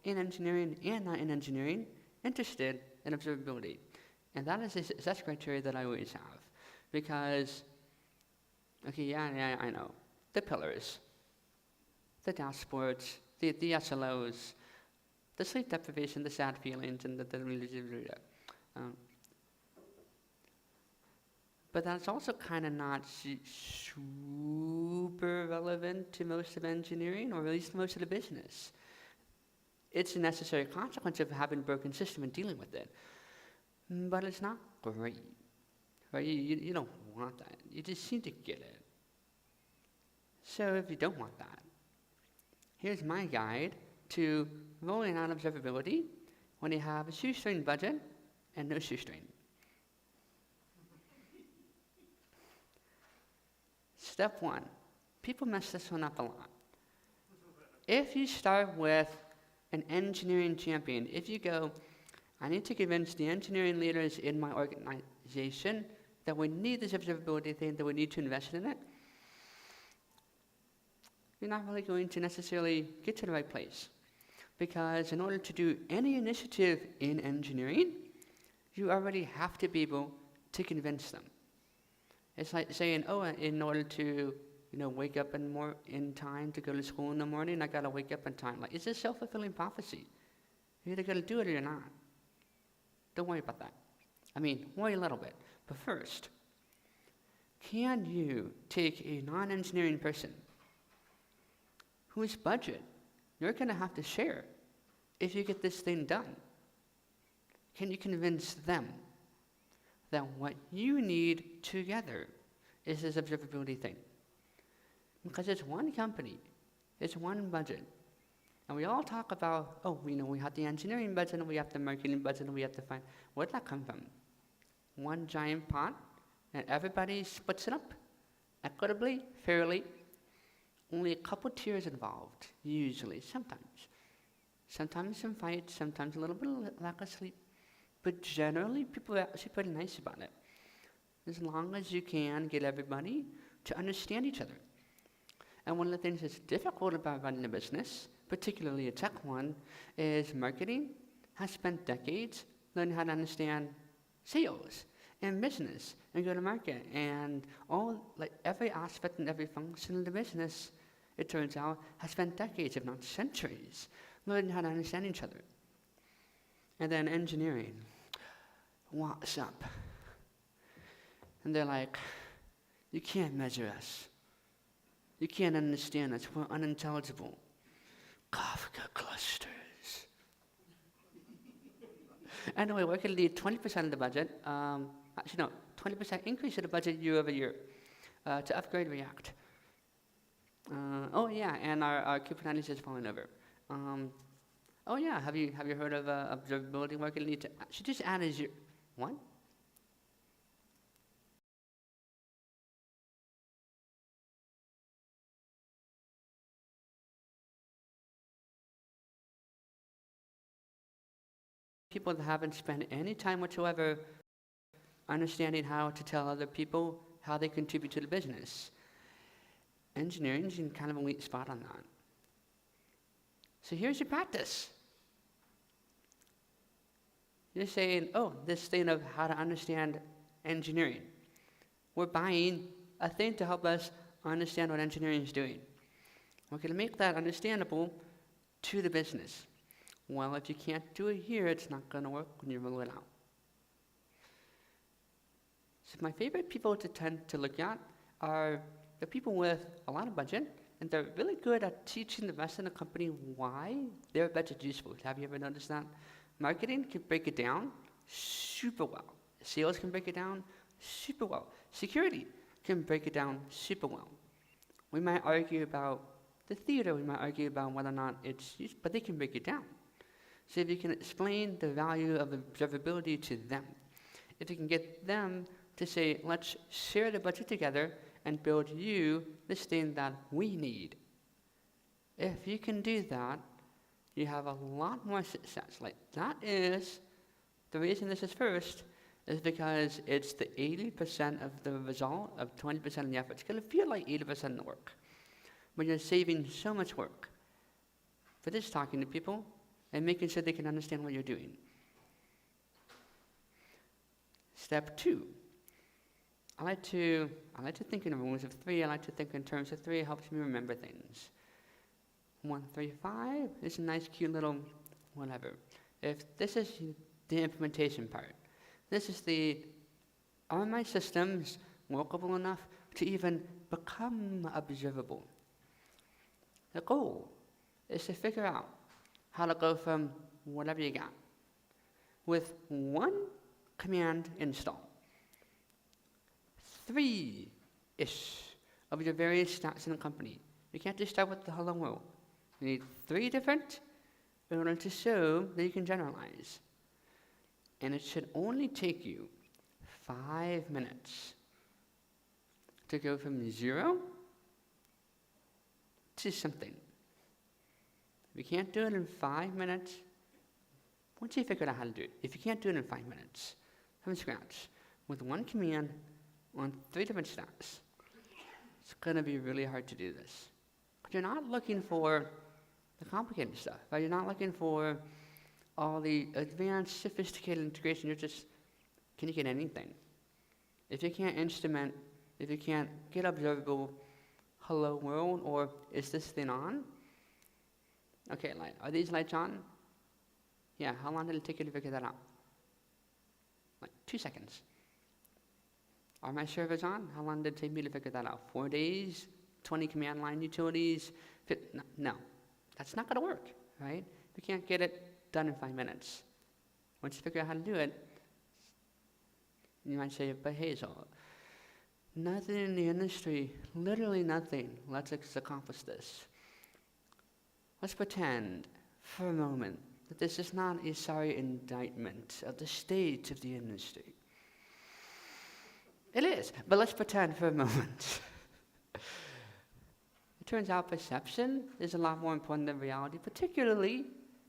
in engineering and not in engineering interested in observability. And that is a success criteria that I always have. Because, okay, yeah, I know. The pillars, the dashboards, the SLOs, the sleep deprivation, the sad feelings, and but that's also kind of not super relevant to most of engineering, or at least most of the business. It's a necessary consequence of having a broken system and dealing with it. But it's not great, right? You don't want that. You just need to get it. So if you don't want that, here's my guide to rolling out observability when you have a shoestring budget and no shoestring. Step one, people mess this one up a lot. If you start with an engineering champion, if you go, I need to convince the engineering leaders in my organization that we need this observability thing, that we need to invest in it, you're not really going to necessarily get to the right place. Because in order to do any initiative in engineering, you already have to be able to convince them. It's like saying, oh, in order to wake up in time to go to school in the morning, I gotta wake up in time. Like, it's a self-fulfilling prophecy. You're either gonna do it or you're not. Don't worry about that. I mean, worry a little bit. But first, can you take a non-engineering person whose budget you're gonna have to share if you get this thing done? Can you convince them that what you need together is this observability thing? Because it's one company, it's one budget. And we all talk about, oh, we have the engineering budget, and we have the marketing budget, and we have to find, where'd that come from? One giant pot, and everybody splits it up equitably, fairly. Only a couple tiers involved, usually, sometimes. Sometimes some fights, sometimes a little bit of lack of sleep. But generally, people are actually pretty nice about it, as long as you can get everybody to understand each other. And one of the things that's difficult about running a business, particularly a tech one, is marketing has spent decades learning how to understand sales and business and go-to-market and every aspect and every function of the business, it turns out, has spent decades, if not centuries, learning how to understand each other. And then engineering, what's up? And they're like, you can't measure us. You can't understand us. We're unintelligible. Kafka clusters. Anyway, we're going to need 20% of the budget. 20% increase of the budget year over year to upgrade React. Oh yeah, and our Kubernetes is falling over. Oh yeah, have you heard of observability? We're going to need to should just add a 0. What? People that haven't spent any time whatsoever understanding how to tell other people how they contribute to the business. Engineering is in kind of a weak spot on that. So here's your practice. You're saying, oh, this thing of how to understand engineering. We're buying a thing to help us understand what engineering is doing. We're going to make that understandable to the business. Well, if you can't do it here, it's not going to work when you roll it out. So my favorite people to tend to look at are the people with a lot of budget, and they're really good at teaching the rest of the company why their budget is useful. Have you ever noticed that? Marketing can break it down super well. Sales can break it down super well. Security can break it down super well. We might argue about the theater, we might argue about whether or not it's used, but they can break it down. So if you can explain the value of observability to them, if you can get them to say, let's share the budget together and build you this thing that we need. If you can do that, you have a lot more success. Like, that is, the reason this is first is because it's the 80% of the result of 20% of the effort. It's going to feel like 80% of the work, but you're saving so much work. For this talking to people, and making sure they can understand what you're doing. Step 2. I like to think in rules of 3. I like to think in terms of 3. It helps me remember things. 1, 3, 5 is a nice, cute little whatever. If this is the implementation part, this is are my systems workable enough to even become observable? The goal is to figure out how to go from whatever you got with 1 command install, 3-ish of your various stats in the company. You can't just start with the hello world. You need 3 different in order to show that you can generalize. And it should only take you 5 minutes to go from 0 to something. If you can't do it in 5 minutes, once you figure out how to do it, if you can't do it in 5 minutes, from scratch, with 1 command on 3 different stacks, it's going to be really hard to do this. But you're not looking for the complicated stuff, right? You're not looking for all the advanced, sophisticated integration. You're just, can you get anything? If you can't instrument, if you can't get observable, hello world, or is this thing on? Okay, light. Are these lights on? Yeah, how long did it take you to figure that out? Like 2 seconds. Are my servers on? How long did it take me to figure that out? 4 days? 20 command line utilities? No, that's not gonna work, right? You can't get it done in 5 minutes. Once you figure out how to do it, you might say, but Hazel, nothing in the industry, literally nothing, lets us accomplish this. Let's pretend for a moment that this is not a sorry indictment of the state of the industry. It is, but let's pretend for a moment. It turns out perception is a lot more important than reality, particularly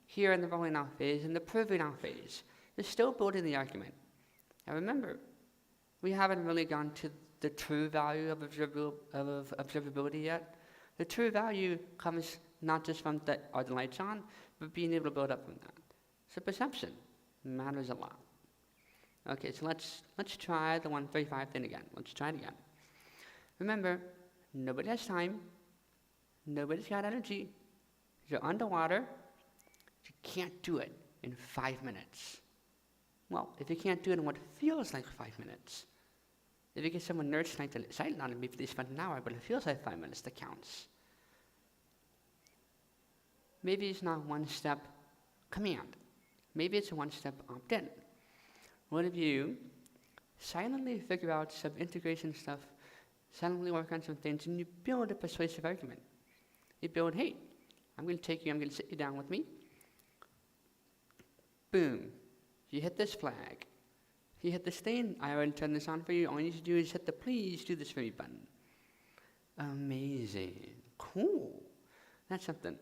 here in the rolling out phase and the proving out phase. You're still building the argument. Now remember, we haven't really gone to the true value of observability yet. The true value comes not just from are the lights on, but being able to build up from that. So perception matters a lot. Okay, so let's try the 135 thing again. Let's try it again. Remember, nobody has time. Nobody's got energy. You're underwater. You can't do it in 5 minutes. Well, if you can't do it in what feels like 5 minutes, if you get someone nerds tonight to cite on it, maybe they spend an hour, but it feels like 5 minutes, that counts. Maybe it's not 1-step command. Maybe it's a 1-step opt-in. What if you silently figure out some integration stuff, silently work on some things, and you build a persuasive argument? You build, hey, I'm going to sit you down with me. Boom. You hit this flag. You hit this thing. I already turned this on for you. All you need to do is hit the please do this for me button. Amazing. Cool. That's something.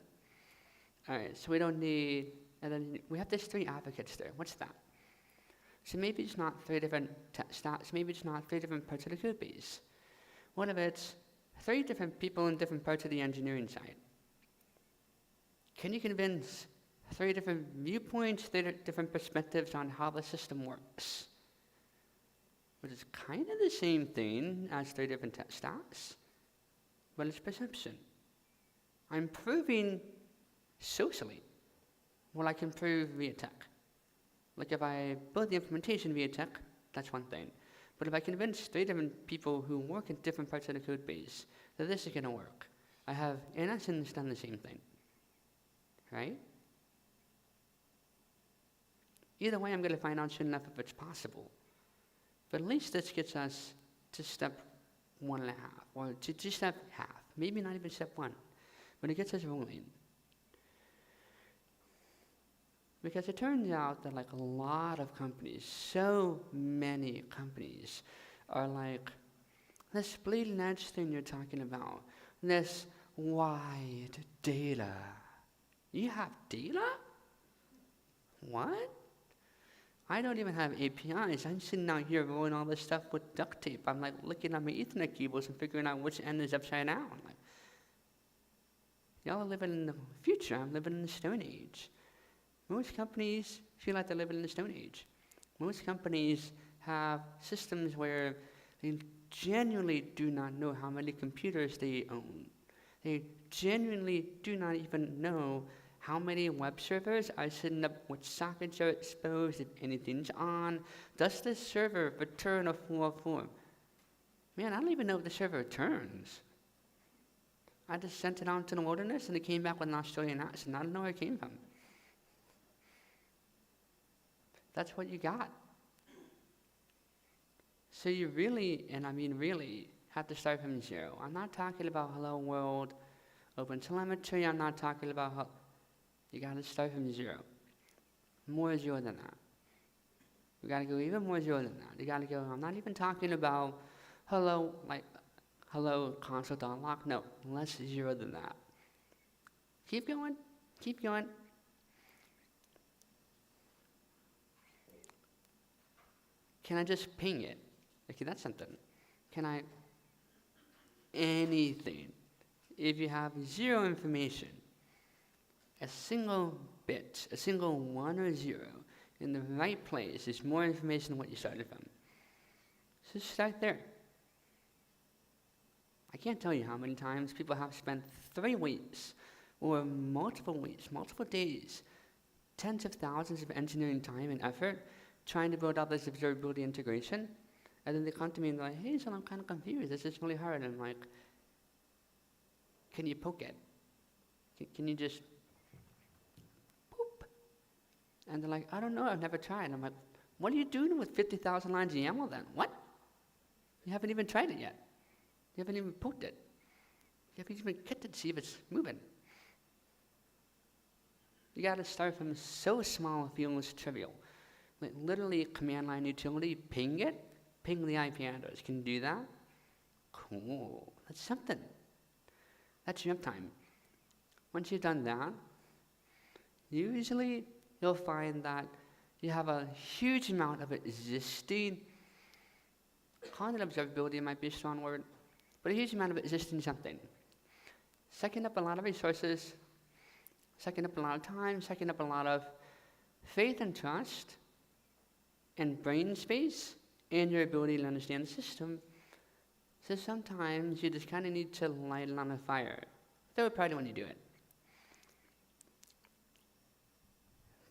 All right, so we don't need, and then we have these 3 advocates there. What's that? So maybe it's not 3 different stats. Maybe it's not 3 different parts of the code base. What if it's 3 different people in different parts of the engineering side? Can you convince 3 different viewpoints, 3 different perspectives on how the system works? Which is kind of the same thing as 3 different stacks, but it's perception. I'm proving socially what I can prove via tech. Like if I build the implementation via tech, that's one thing. But if I convince 3 different people who work in different parts of the code base that this is going to work, I have, in essence, done the same thing. Right? Either way, I'm going to find out soon enough if it's possible. But at least this gets us to step 1.5, or to step half. Maybe not even step 1, but it gets us rolling. Because it turns out that like a lot of companies, so many companies, are like, this bleeding edge thing you're talking about, this wide data. You have data? What? I don't even have APIs. I'm sitting out here rolling all this stuff with duct tape. I'm like looking at my Ethernet cables and figuring out which end is upside down. Like, y'all are living in the future. I'm living in the Stone Age. Most companies feel like they're living in the Stone Age. Most companies have systems where they genuinely do not know how many computers they own. They genuinely do not even know how many web servers are sitting up, which sockets are exposed, if anything's on. Does the server return a 404? Man, I don't even know if the server returns. I just sent it out to the wilderness and it came back with an Australian accent. I don't know where it came from. That's what you got. So you really, and I mean really, have to start from zero. I'm not talking about hello world, open telemetry. I'm not talking about you got to start from zero. More zero than that. You got to go even more zero than that. You got to go, I'm not even talking about hello, like hello console.log. No, less zero than that. Keep going. Keep going. Can I just ping it? Okay, that's something. Can I? Anything. If you have zero information, a single bit, a single 1 or 0 in the right place is more information than what you started from. So start there. I can't tell you how many times people have spent 3 weeks or multiple weeks, multiple days, tens of thousands of engineering time and effort trying to build out this observability integration, and then they come to me and they're like, hey, so I'm kind of confused. This is really hard. And I'm like, can you poke it? Can you just boop? And they're like, I don't know, I've never tried. And I'm like, what are you doing with 50,000 lines of YAML then? What? You haven't even tried it yet. You haven't even poked it. You haven't even kicked it to see if it's moving. You got to start from so small it feels trivial. Like literally command line utility, ping it, ping the IP address. Can you do that? Cool. That's something. That's your uptime. Once you've done that, usually you'll find that you have a huge amount of existing, calling it observability might be a strong word, but a huge amount of existing something. Sucking up a lot of resources, sucking up a lot of time, sucking up a lot of faith and trust, and brain space, and your ability to understand the system. So sometimes you just kind of need to light it on a fire. Throw a party when you do it.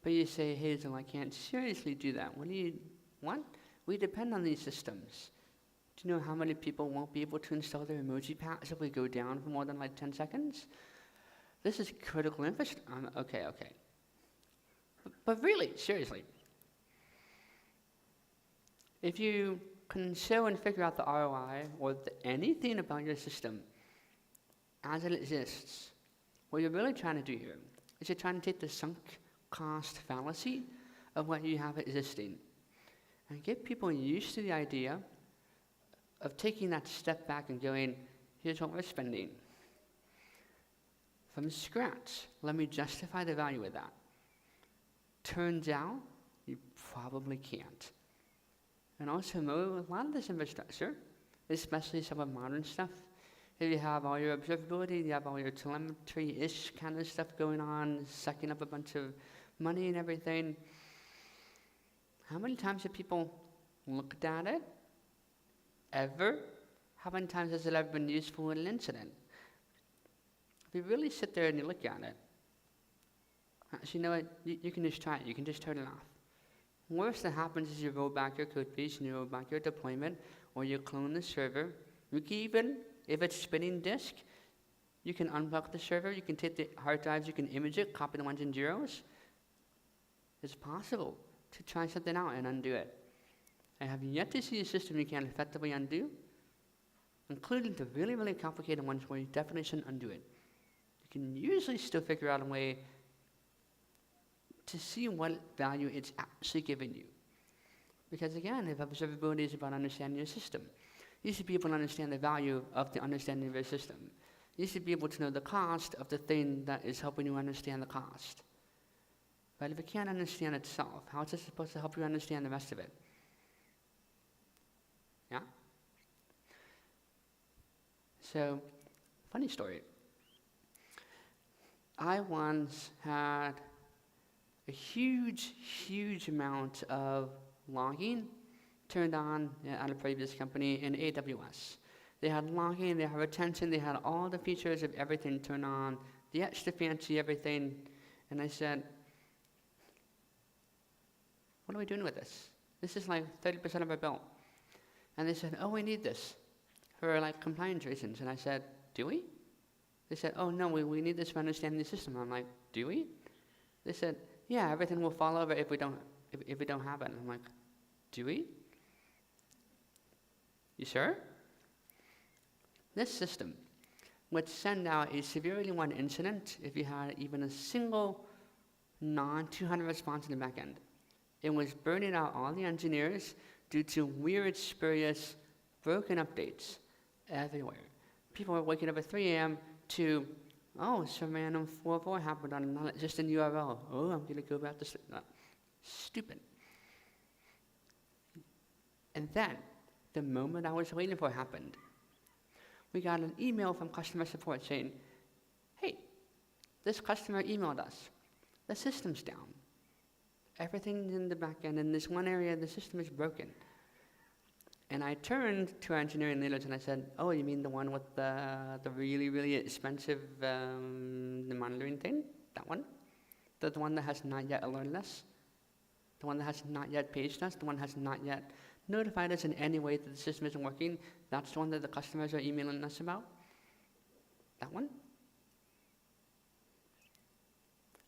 But you say, Hazel, I can't seriously do that. What? We depend on these systems. Do you know how many people won't be able to install their emoji packs if we go down for more than like 10 seconds? This is critical infrastructure. Okay. But really, seriously, if you can show and figure out the ROI or anything about your system as it exists, what you're really trying to do here is you're trying to take the sunk cost fallacy of what you have existing and get people used to the idea of taking that step back and going, here's what we're spending. From scratch, let me justify the value of that. Turns out, you probably can't. And also, a lot of this infrastructure, especially some of modern stuff, if you have all your observability, you have all your telemetry-ish kind of stuff going on, sucking up a bunch of money and everything, how many times have people looked at it? Ever? How many times has it ever been useful in an incident? If you really sit there and you look at it, actually, you know what? You can just try it. You can just turn it off. Worst that happens is you roll back your code base and you roll back your deployment, or you clone the server. You can even, if it's spinning disk, you can unplug the server, you can take the hard drives, you can image it, copy the ones and zeros. It's possible to try something out and undo it. I have yet to see a system you can effectively undo, including the really, really complicated ones where you definitely shouldn't undo it. You can usually still figure out a way to see what value it's actually giving you. Because again, if observability is about understanding your system, you should be able to understand the value of the understanding of your system. You should be able to know the cost of the thing that is helping you understand the cost. But if it can't understand itself, how is it supposed to help you understand the rest of it? Yeah? So, funny story. I once had a huge, huge amount of logging turned on at a previous company in AWS. They had logging, they had retention, they had all the features of everything turned on, the extra fancy everything. And I said, what are we doing with this? This is like 30% of our bill. And they said, oh, we need this for like compliance reasons. And I said, do we? They said, oh, no, we need this for understanding the system. I'm like, do we? They said, yeah, everything will fall over if we don't have it. And I'm like, do we? You sure? This system would send out a severely one incident if you had even a single non-200 response in the back end. It was burning out all the engineers due to weird, spurious, broken updates everywhere. People were waking up at 3 a.m. to, oh, some random 404 happened on a non-existent URL. Oh, I'm going to go back to sleep. No. Stupid. And then, the moment I was waiting for happened. We got an email from customer support saying, hey, this customer emailed us. The system's down. Everything's in the back end. In this one area, the system is broken. And I turned to our engineering leaders and I said, oh, you mean the one with the really, really expensive the monitoring thing? That one? The one that has not yet alerted us? The one that has not yet paged us? The one that has not yet notified us in any way that the system isn't working? That's the one that the customers are emailing us about? That one?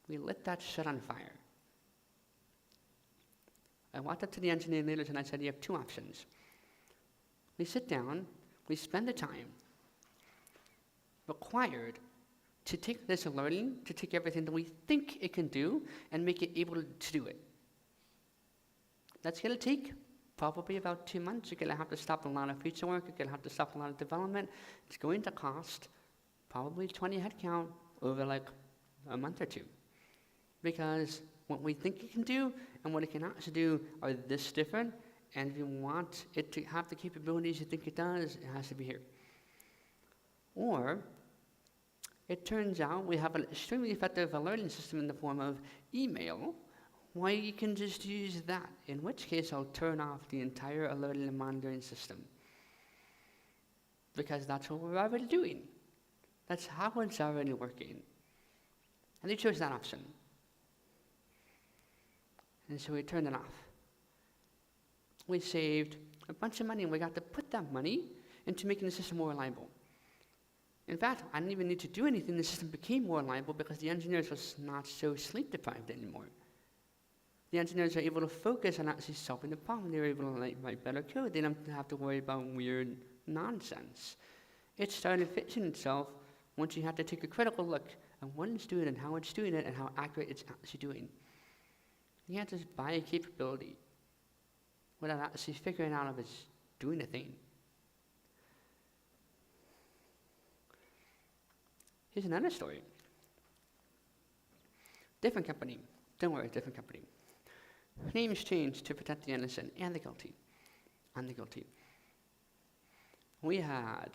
We lit that shit on fire. I walked up to the engineering leaders and I said, you have two options. We sit down, we spend the time required to take this alerting, to take everything that we think it can do, and make it able to do it. That's going to take probably about 2 months. You're going to have to stop a lot of feature work. You're going to have to stop a lot of development. It's going to cost probably 20 headcount over like a month or two. Because what we think it can do and what it can actually do are this different. And if you want it to have the capabilities you think it does, it has to be here. Or, it turns out we have an extremely effective alerting system in the form of email, why you can just use that, in which case I'll turn off the entire alerting and monitoring system. Because that's what we're already doing. That's how it's already working. And they chose that option. And so we turned it off. We saved a bunch of money, and we got to put that money into making the system more reliable. In fact, I didn't even need to do anything. The system became more reliable because the engineers was not so sleep deprived anymore. The engineers are able to focus on actually solving the problem. They were able to write better code. They don't have to worry about weird nonsense. It started fixing itself once you had to take a critical look at what it's doing and how it's doing it and how accurate it's actually doing. You can't just buy a capability without actually figuring out if it's doing a thing. Here's another story. Different company. Don't worry, different company. Names changed to protect the innocent and the guilty. And the guilty. We had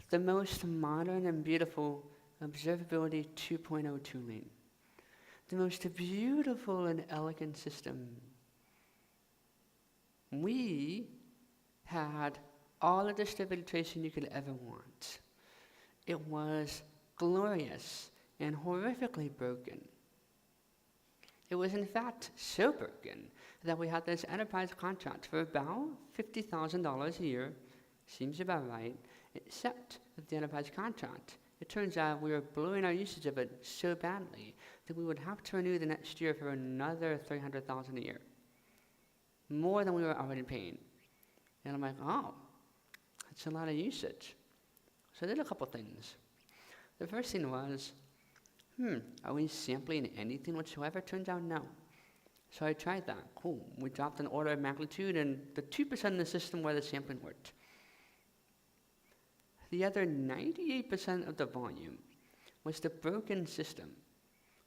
the most modern and beautiful Observability 2.0 tooling. The most beautiful and elegant system. We had all of the distributed tracing you could ever want. It was glorious and horrifically broken. It was in fact so broken that we had this enterprise contract for about $50,000 a year, seems about right, except that the enterprise contract, it turns out we were blowing our usage of it so badly that we would have to renew the next year for another $300,000 a year. More than we were already paying. And I'm like, oh, that's a lot of usage. So I did a couple things. The first thing was, are we sampling anything whatsoever? Turns out no. So I tried that. Cool. We dropped an order of magnitude, and the 2% in the system where the sampling worked. The other 98% of the volume was the broken system.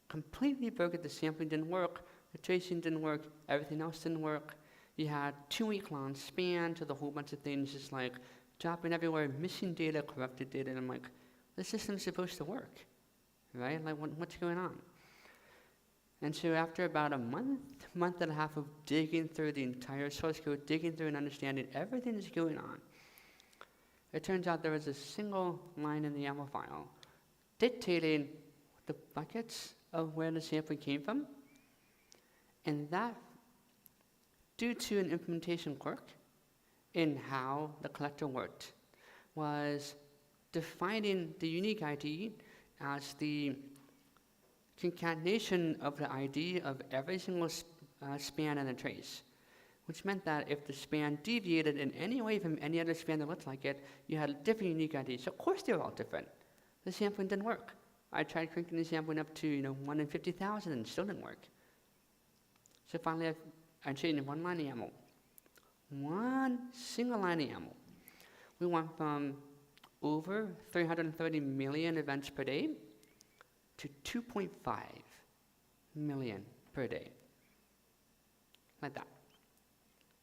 Completely broken. The sampling didn't work, the tracing didn't work, everything else didn't work. You had 2-week-long span to the whole bunch of things just like dropping everywhere, missing data, corrupted data, and I'm like, the system's supposed to work, right? Like, what's going on? And so after about a month and a half of digging through the entire source code, digging through and understanding everything that's going on, it turns out there was a single line in the YAML file dictating the buckets of where the sampling came from. And that, due to an implementation quirk in how the collector worked, was defining the unique ID as the concatenation of the ID of every single span in a trace, which meant that if the span deviated in any way from any other span that looked like it, you had a different unique ID. So of course they were all different. The sampling didn't work. I tried cranking the sampling up to 1 in 50,000 and it still didn't work. So finally I changed one line of YAML. One single line of YAML. We went from over 330 million events per day to 2.5 million per day. Like that.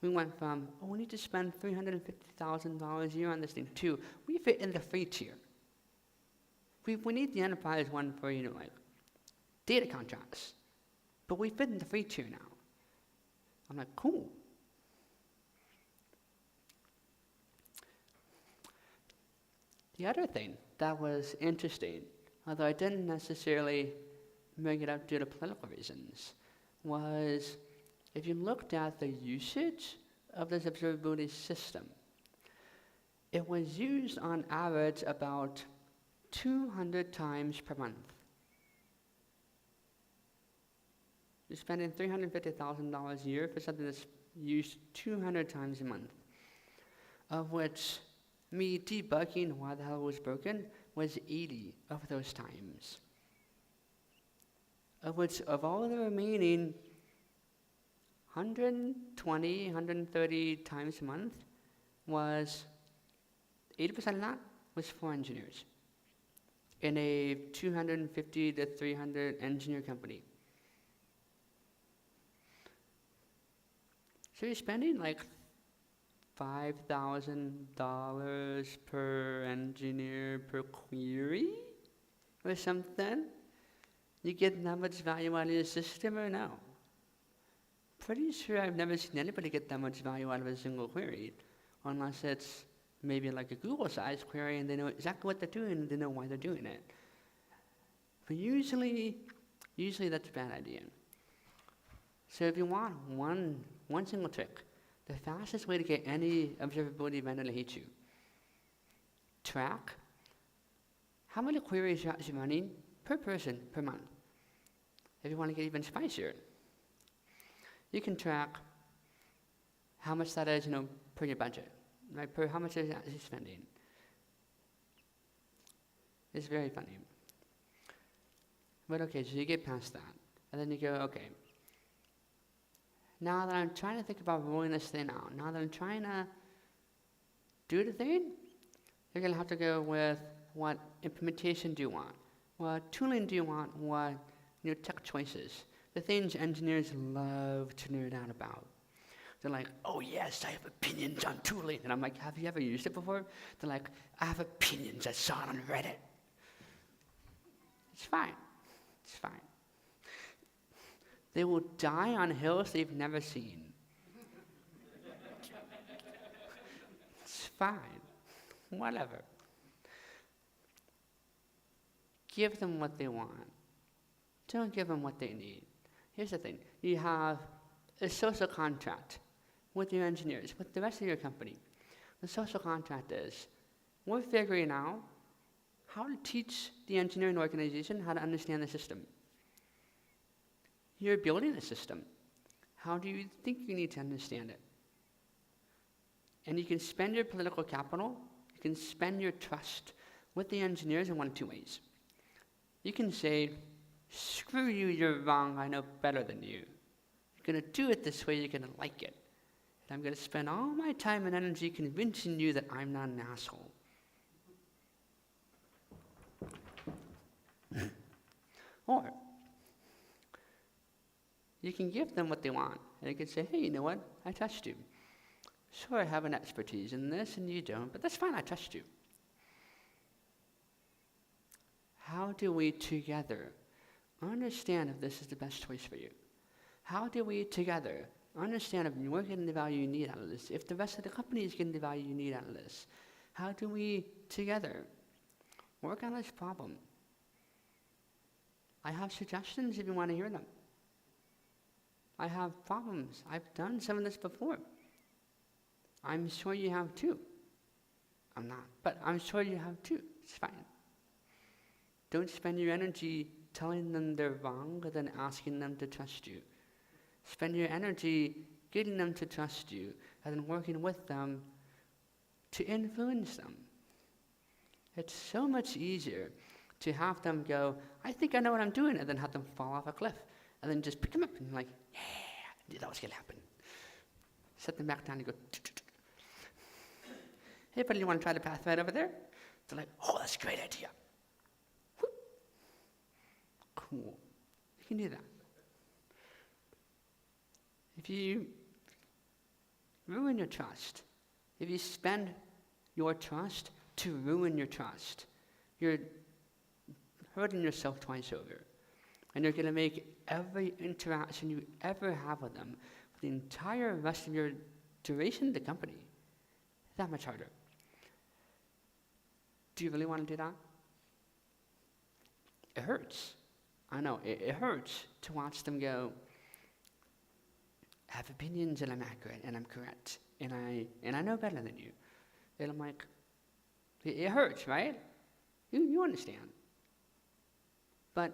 We went from, we need to spend $350,000 a year on this thing, to we fit in the free tier. We need the enterprise one for, like data contracts. But we fit in the free tier now. I'm like, cool. The other thing that was interesting, although I didn't necessarily bring it up due to political reasons, was if you looked at the usage of this observability system, it was used on average about 200 times per month. You're spending $350,000 a year for something that's used 200 times a month, of which me debugging why the hell it was broken was 80 of those times. Of which, of all the remaining 120, 130 times a month, was 80% of that was for engineers in a 250 to 300 engineer company. So you're spending like $5,000 per engineer per query or something? You get that much value out of your system or no? Pretty sure I've never seen anybody get that much value out of a single query, unless it's maybe like a Google-sized query and they know exactly what they're doing and they know why they're doing it. But usually that's a bad idea. So if you want one single trick, the fastest way to get any observability vendor to hate you, track how many queries you're actually running per person per month. If you want to get even spicier, you can track how much that is, per your budget, right? Per how much you're actually spending. It's very funny. But okay, so you get past that, and then you go, okay, now that I'm trying to think about rolling this thing out, now that I'm trying to do the thing, you're going to have to go with what implementation do you want? What tooling do you want? What tech choices? The things engineers love to nerd out about. They're like, oh yes, I have opinions on tooling. And I'm like, have you ever used it before? They're like, I have opinions, I saw it on Reddit. It's fine. It's fine. They will die on hills they've never seen. It's fine. Whatever. Give them what they want. Don't give them what they need. Here's the thing. You have a social contract with your engineers, with the rest of your company. The social contract is, we're figuring out how to teach the engineering organization how to understand the system. You're building a system. How do you think you need to understand it? And you can spend your political capital, you can spend your trust with the engineers in one of two ways. You can say, screw you, you're wrong, I know better than you. You're going to do it this way, you're going to like it. And I'm going to spend all my time and energy convincing you that I'm not an asshole. Or, you can give them what they want. And you can say, hey, you know what? I trust you. Sure, I have an expertise in this and you don't, but that's fine, I trust you. How do we together understand if this is the best choice for you? How do we together understand if you're getting the value you need out of this, if the rest of the company is getting the value you need out of this? How do we together work on this problem? I have suggestions if you want to hear them. I have problems. I've done some of this before. I'm sure you have too. I'm not, but I'm sure you have too. It's fine. Don't spend your energy telling them they're wrong and then asking them to trust you. Spend your energy getting them to trust you and then working with them to influence them. It's so much easier to have them go, I think I know what I'm doing, and then have them fall off a cliff, and then just pick them up and like, yeah, I knew that was going to happen. Set them back down and go, hey, buddy, you want to try the path right over there? They're like, oh, that's a great idea. Whoop. Cool. You can do that. If you ruin your trust, if you spend your trust to ruin your trust, you're hurting yourself twice over. And you're going to make every interaction you ever have with them for the entire rest of your duration of the company that much harder. Do you really want to do that? It hurts. I know, it hurts to watch them go, I have opinions and I'm accurate and I'm correct and I know better than you. And I'm like, it hurts, right? You understand. But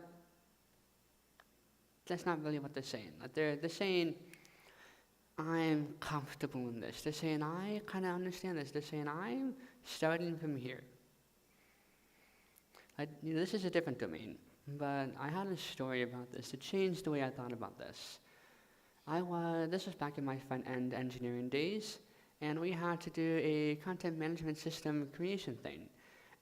that's not really what they're saying. Like they're saying, I'm comfortable in this. They're saying, I kind of understand this. They're saying, I'm starting from here. This is a different domain, but I had a story about this. It changed the way I thought about this. This was back in my front-end engineering days, and we had to do a content management system creation thing.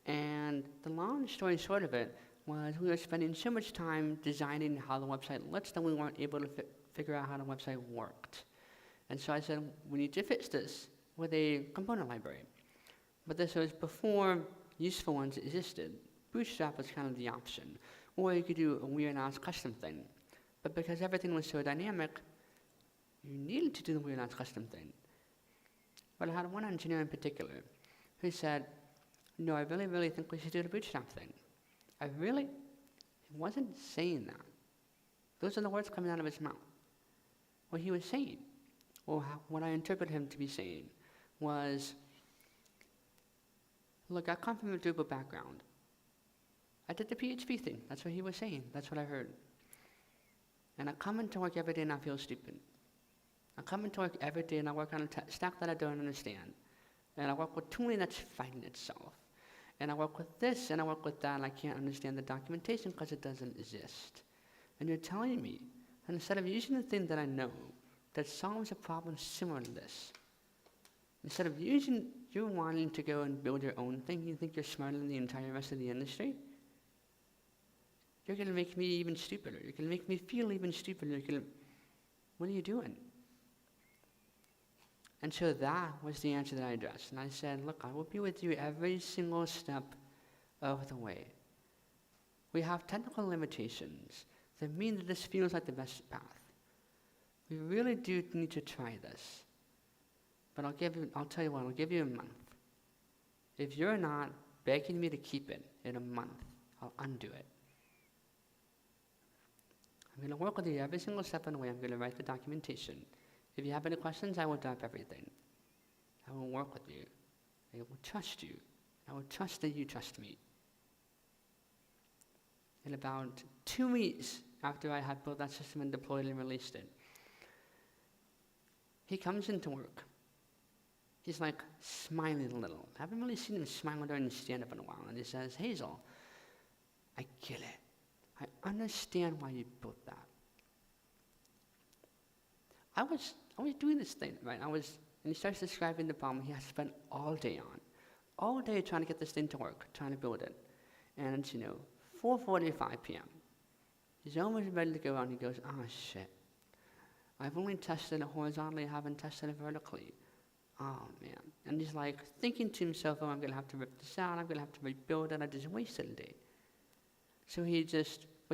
And the long story short of it was we were spending so much time designing how the website looks that we weren't able to figure out how the website worked. And so I said, we need to fix this with a component library. But this was before useful ones existed. Bootstrap was kind of the option. Or you could do a weird-ass custom thing. But because everything was so dynamic, you needed to do the weird-ass custom thing. But I had one engineer in particular who said, no, I really, really think we should do the Bootstrap thing. He wasn't saying that. Those are the words coming out of his mouth. What he was saying, or what I interpreted him to be saying, was, look, I come from a Drupal background. I did the PHP thing. That's what he was saying. That's what I heard. And I come into work every day and I feel stupid. I come into work every day and I work on a stack that I don't understand. And I work with tooling that's fighting itself. And I work with this and I work with that and I can't understand the documentation because it doesn't exist. And you're telling me that instead of using the thing that I know that solves a problem similar to this, instead of using you wanting to go and build your own thing, you think you're smarter than the entire rest of the industry? You're going to make me even stupider. You're going to make me feel even stupider. What are you doing? And so that was the answer that I addressed. And I said, look, I will be with you every single step of the way. We have technical limitations that mean that this feels like the best path. We really do need to try this. But I'll tell you what, I'll give you a month. If you're not begging me to keep it in a month, I'll undo it. I'm going to work with you every single step of the way. I'm going to write the documentation. If you have any questions, I will drop everything. I will work with you. I will trust you. I will trust that you trust me. In about 2 weeks after I had built that system and deployed and released it, he comes into work. He's like smiling a little. I haven't really seen him smile during stand-up in a while. And he says, Hazel, I get it. I understand why you built that. I was doing this thing, right? And he starts describing the problem he has spent all day on. All day trying to get this thing to work, trying to build it. And it's, 4:45 p.m. He's almost ready to go out and he goes, oh shit. I've only tested it horizontally, I haven't tested it vertically. Oh man. And he's like thinking to himself, I'm gonna have to rip this out, I'm gonna have to rebuild it, I just wasted a day. So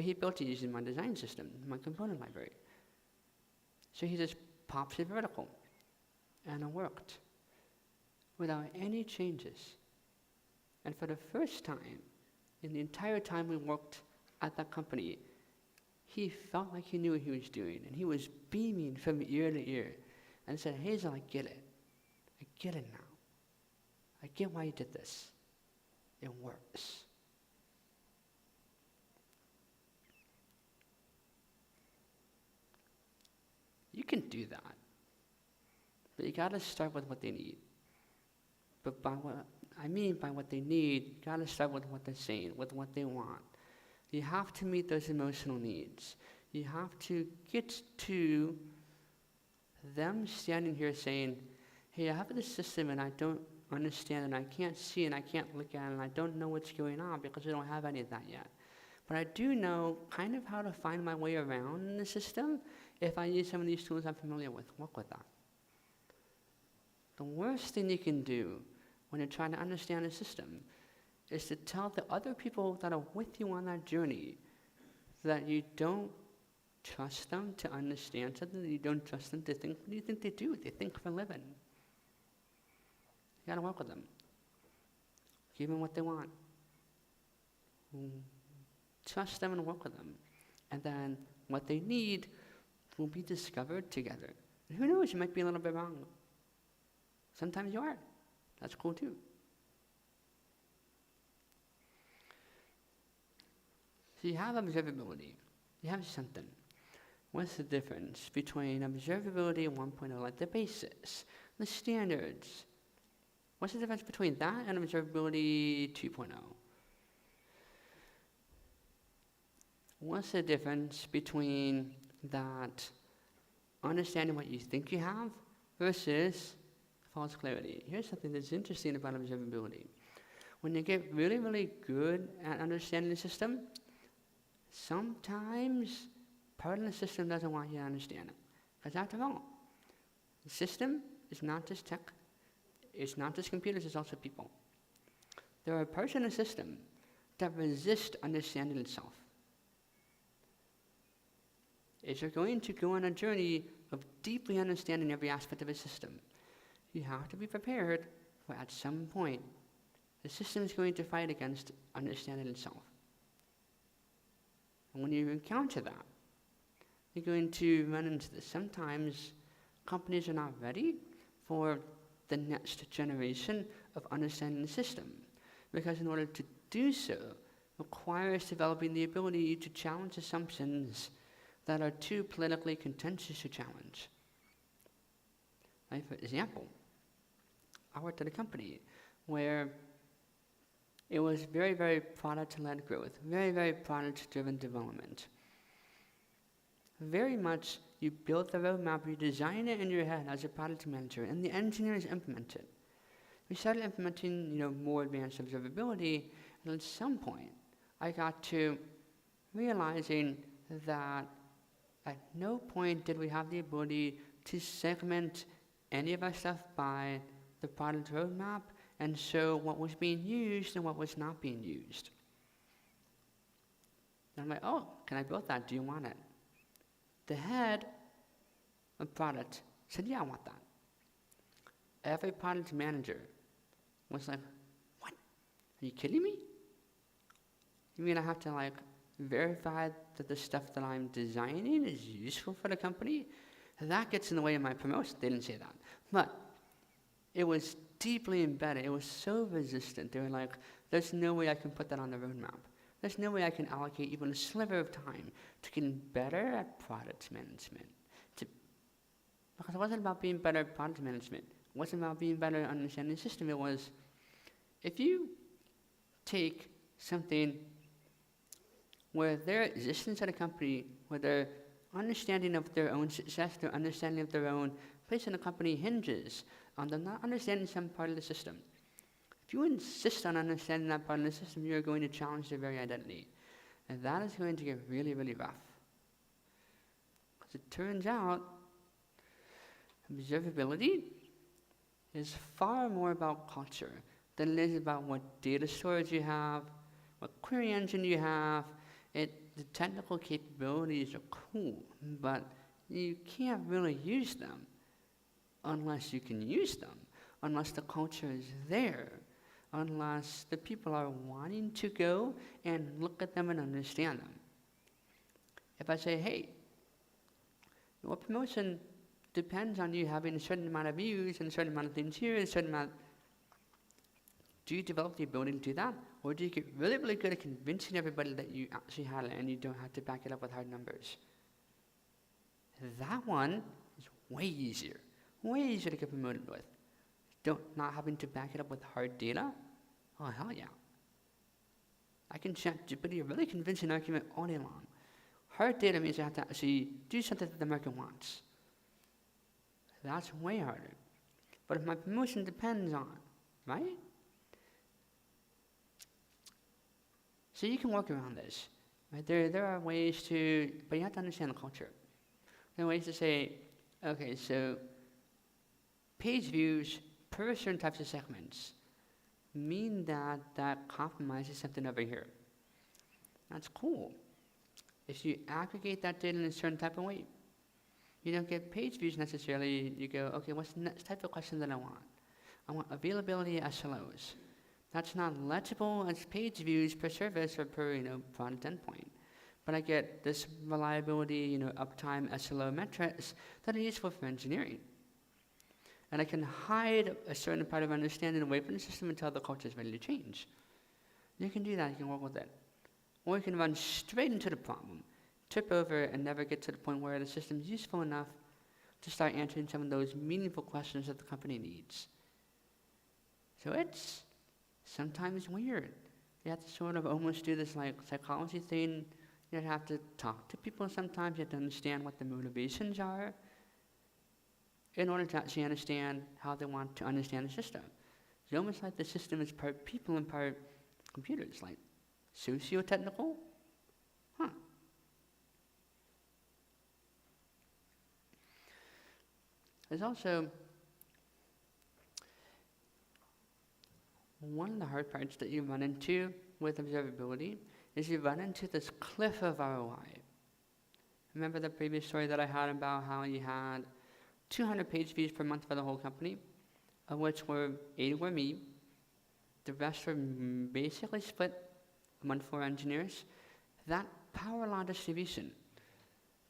but he built it using my design system, my component library. So he just pops it vertical, and it worked without any changes. And for the first time, in the entire time we worked at that company, he felt like he knew what he was doing, and he was beaming from ear to ear, and said, Hazel, I get it. I get it now. I get why you did this. It works. You can do that, but you gotta start with what they need. But by what I mean by what they need, you gotta start with what they're saying, with what they want. You have to meet those emotional needs. You have to get to them standing here saying, hey, I have this system and I don't understand and I can't see and I can't look at it and I don't know what's going on because I don't have any of that yet. But I do know kind of how to find my way around in the system if I use some of these tools I'm familiar with. Work with that. The worst thing you can do when you're trying to understand a system is to tell the other people that are with you on that journey that you don't trust them to understand something, that you don't trust them to think. What do you think they do? They think for a living. You gotta work with them. Give them what they want. Trust them and work with them. And then what they need will be discovered together. And who knows, you might be a little bit wrong. Sometimes you are. That's cool too. So you have observability. You have something. What's the difference between observability 1.0, like the basics, the standards? What's the difference between that and observability 2.0? What's the difference between that understanding what you think you have versus false clarity? Here's something that's interesting about observability. When you get really, really good at understanding the system, sometimes part of the system doesn't want you to understand it. Because after all, the system is not just tech, it's not just computers, it's also people. There are parts in the system that resist understanding itself. If you're going to go on a journey of deeply understanding every aspect of a system, you have to be prepared for at some point, the system is going to fight against understanding itself. And when you encounter that, you're going to run into this. Sometimes companies are not ready for the next generation of understanding the system, because in order to do so, requires developing the ability to challenge assumptions that are too politically contentious to challenge. Right? For example, I worked at a company where it was very, very product-led growth, very, very product-driven development. Very much you build the roadmap, you design it in your head as a product manager, and the engineers implement it. We started implementing, more advanced observability, and at some point, I got to realizing that at no point did we have the ability to segment any of our stuff by the product roadmap and show what was being used and what was not being used. And I'm like, oh, can I build that? Do you want it? The head of product said, yeah, I want that. Every product manager was like, what? Are you kidding me? You mean I have to verify that the stuff that I'm designing is useful for the company? That gets in the way of my promotion. They didn't say that. But it was deeply embedded. It was so resistant. They were like, there's no way I can put that on the roadmap. There's no way I can allocate even a sliver of time to getting better at product management. Because it wasn't about being better at product management. It wasn't about being better at understanding the system. It was, if you take something where their existence at a company, where their understanding of their own success, their understanding of their own place in the company hinges on them not understanding some part of the system. If you insist on understanding that part of the system, you're going to challenge their very identity. And that is going to get really, really rough. Because it turns out, observability is far more about culture than it is about what data storage you have, what query engine you have. the technical capabilities are cool, but you can't really use them unless you can use them, unless the culture is there, unless the people are wanting to go and look at them and understand them. If I say, hey, your promotion depends on you having a certain amount of views and a certain amount of things here, and a certain amount, do you develop the ability to do that? Or do you get really, really good at convincing everybody that you actually had it and you don't have to back it up with hard numbers? That one is way easier to get promoted with. Not having to back it up with hard data? Oh, hell yeah. I can ChatGPT a really convincing argument all day long. Hard data means I have to actually do something that the market wants. That's way harder. But if my promotion depends on, right? So you can work around this. Right? There are ways to, but you have to understand the culture. There are ways to say, okay, so page views per certain types of segments mean that compromises something over here. That's cool. If you aggregate that data in a certain type of way, you don't get page views necessarily. You go, okay, what's the next type of question that I want? I want availability SLOs. That's not legible as page views per service or per product endpoint. But I get this reliability, uptime SLO metrics that are useful for engineering. And I can hide a certain part of understanding away from the system until the culture is ready to change. You can do that, you can work with it. Or you can run straight into the problem, trip over and never get to the point where the system is useful enough to start answering some of those meaningful questions that the company needs. So it's sometimes weird. You have to sort of almost do this like psychology thing. You have to talk to people sometimes. You have to understand what the motivations are in order to actually understand how they want to understand the system. It's almost like the system is part people and part computers, like socio-technical? Huh. There's also one of the hard parts that you run into with observability is you run into this cliff of ROI. Remember the previous story that I had about how you had 200 page views per month for the whole company, of which 80 were me. The rest were basically split among 4 engineers. That power law distribution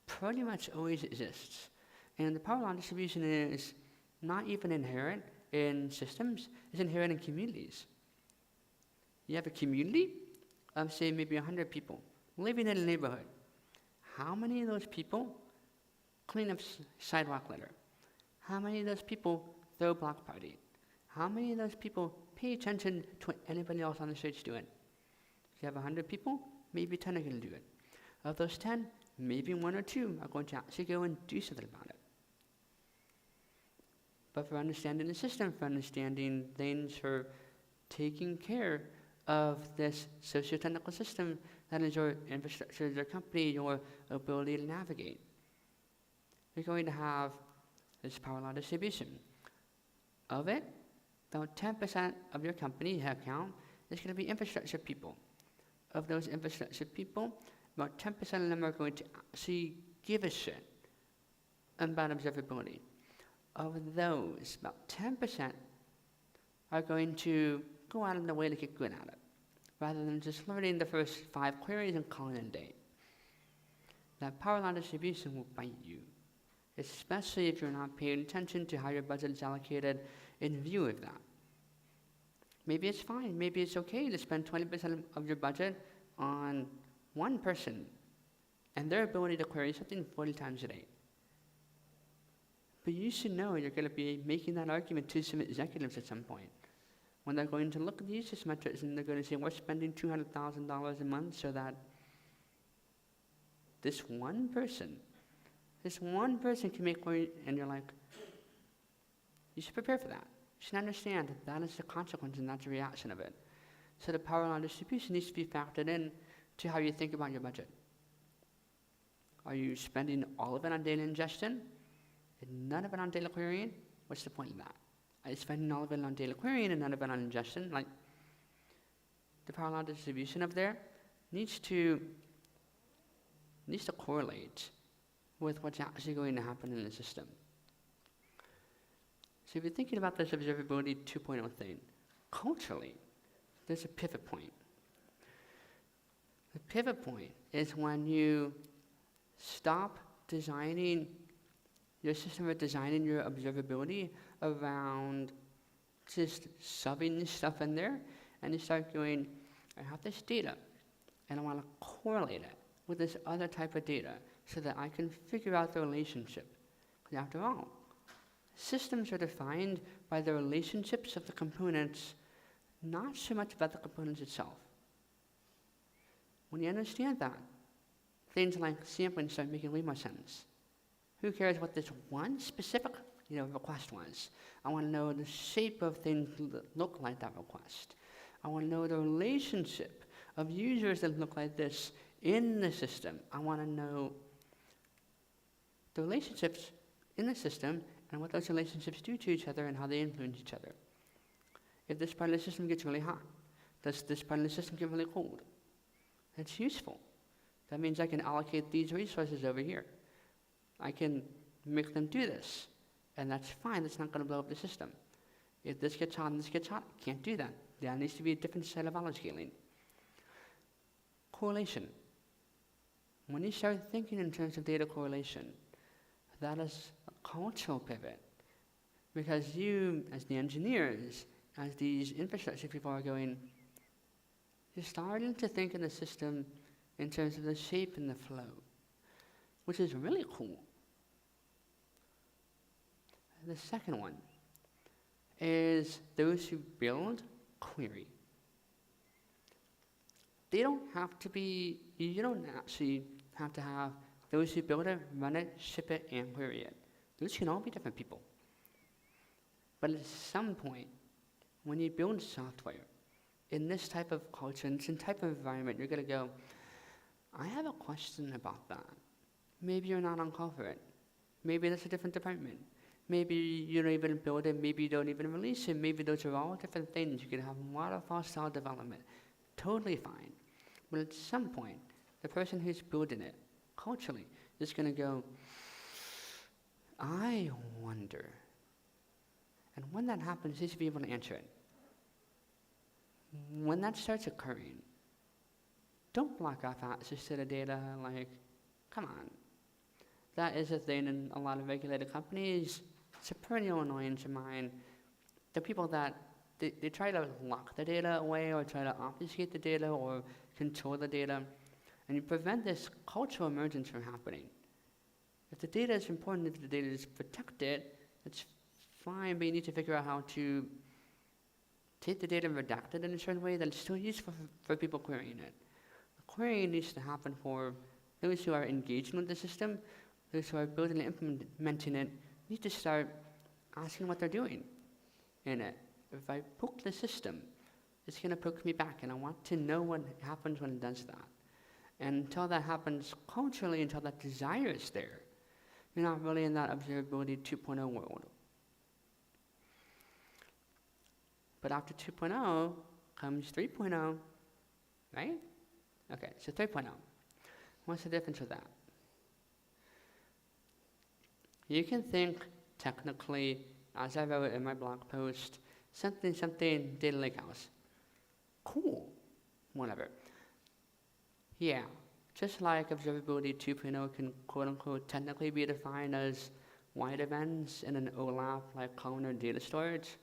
pretty much always exists. And the power law distribution is not even inherent in systems, it's inherent in communities. You have a community of, say, maybe 100 people living in a neighborhood. How many of those people clean up sidewalk litter? How many of those people throw block party? How many of those people pay attention to what anybody else on the street's doing? If you have 100 people, maybe 10 are going to do it. Of those 10, maybe 1 or 2 are going to actually go and do something about it. But for understanding the system, for understanding things, for taking care of this socio-technical system that is your infrastructure, your company, your ability to navigate, you're going to have this power law distribution. Of it, about 10% of your company headcount is going to be infrastructure people. Of those infrastructure people, about 10% of them are going to actually give a shit about observability. Of those, about 10% are going to go out of the way to get good at it, rather than just learning the first 5 queries and calling it a day. That power law distribution will bite you, especially if you're not paying attention to how your budget is allocated in view of that. Maybe it's fine, maybe it's okay to spend 20% of your budget on one person and their ability to query something 40 times a day. But you should know you're going to be making that argument to some executives at some point, when they're going to look at the usage metrics and they're going to say, we're spending $200,000 a month so that this one person can make queries, and you're like, you should prepare for that. You should understand that is the consequence and that's the reaction of it. So the power law distribution needs to be factored in to how you think about your budget. Are you spending all of it on data ingestion and none of it on data querying? What's the point of that? Are you spending all of it on data querying and none of it on ingestion? Like, the power law distribution up there needs to needs to correlate with what's actually going to happen in the system. So if you're thinking about this observability 2.0 thing, culturally, there's a pivot point. The pivot point is when you stop designing your system or designing your observability around just shoving stuff in there, and you start going, I have this data, and I want to correlate it with this other type of data so that I can figure out the relationship. Because after all, systems are defined by the relationships of the components, not so much about the components itself. When you understand that, things like sampling start making way more sense. Who cares what this one specific request was? I want to know the shape of things that look like that request. I want to know the relationship of users that look like this in the system. I want to know the relationships in the system and what those relationships do to each other and how they influence each other. If this part of the system gets really hot, does this part of the system get really cold? That's useful. That means I can allocate these resources over here. I can make them do this, and that's fine. That's not going to blow up the system. If this gets hot and this gets hot, I can't do that. There needs to be a different set of autoscaling. Correlation. When you start thinking in terms of data correlation, that is a cultural pivot. Because you, as the engineers, as these infrastructure people are going, you're starting to think in the system in terms of the shape and the flow, which is really cool. The second one is those who build query. They don't have to be, you don't actually have to have those who build it, run it, ship it, and query it. Those can all be different people. But at some point, when you build software, in this type of culture, in this type of environment, you're going to go, I have a question about that. Maybe you're not on call for it. Maybe that's a different department. Maybe you don't even build it, maybe you don't even release it. Maybe those are all different things. You can have waterfall-style development. Totally fine. But at some point, the person who's building it, culturally, is going to go, I wonder. And when that happens, you should be able to answer it. When that starts occurring, don't block off access to the data. Like, come on. That is a thing in a lot of regulated companies. It's a perennial annoyance of mine. The people that, they try to lock the data away or try to obfuscate the data or control the data, and you prevent this cultural emergence from happening. If the data is important, if the data is protected, it's fine, but you need to figure out how to take the data and redact it in a certain way that it's still useful for people querying it. The querying needs to happen for those who are engaging with the system, those who are building and implementing it, need to start asking what they're doing in it. If I poke the system, it's going to poke me back, and I want to know what happens when it does that. And until that happens culturally, until that desire is there, you're not really in that observability 2.0 world. But after 2.0 comes 3.0, right? Okay, so 3.0. What's the difference with that? You can think technically, as I wrote in my blog post, something data lakehouse. Cool, whatever. Yeah, just like observability 2.0 can quote unquote technically be defined as wide events in an OLAP like columnar data storage.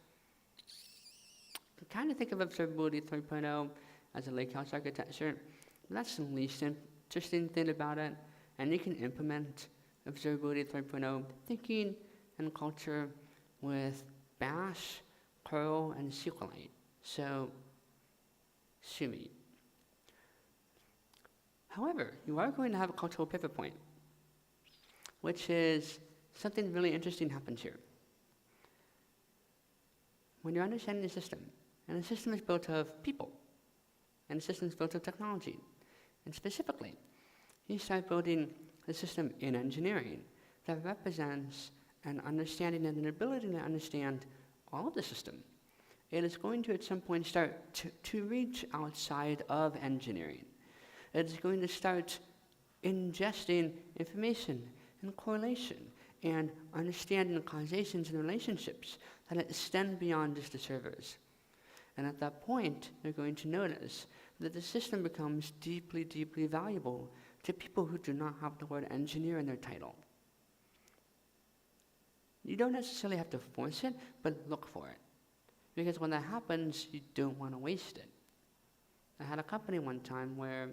You kind of think of observability 3.0 as a lakehouse architecture. That's the least interesting thing about it. And you can implement observability 3.0 thinking and culture with Bash, Perl, and SQLite. So, sue me. However, you are going to have a cultural pivot point, which is something really interesting happens here. When you're understanding the system, and the system is built of people, and the system is built of technology, and specifically, you start building a system in engineering that represents an understanding and an ability to understand all of the system. It is going to at some point start to reach outside of engineering. It is going to start ingesting information and correlation and understanding causations and relationships that extend beyond just the servers. And at that point, you're going to notice that the system becomes deeply, deeply valuable to people who do not have the word engineer in their title. You don't necessarily have to force it, but look for it. Because when that happens, you don't want to waste it. I had a company one time where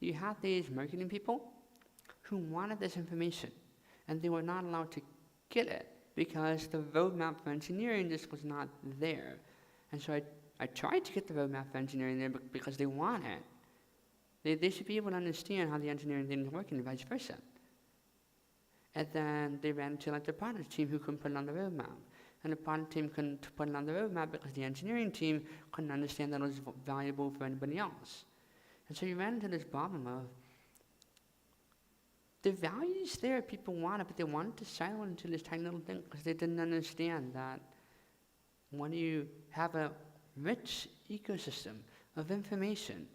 you had these marketing people who wanted this information, and they were not allowed to get it because the roadmap for engineering just was not there. And so I tried to get the roadmap for engineering there because they want it. They should be able to understand how the engineering thing is working and vice versa. And then they ran into like the product team who couldn't put it on the roadmap. And the product team couldn't put it on the roadmap because the engineering team couldn't understand that it was valuable for anybody else. And so you ran into this problem of the values there, people want it, but they wanted to silo it into this tiny little thing because they didn't understand that when you have a rich ecosystem of information,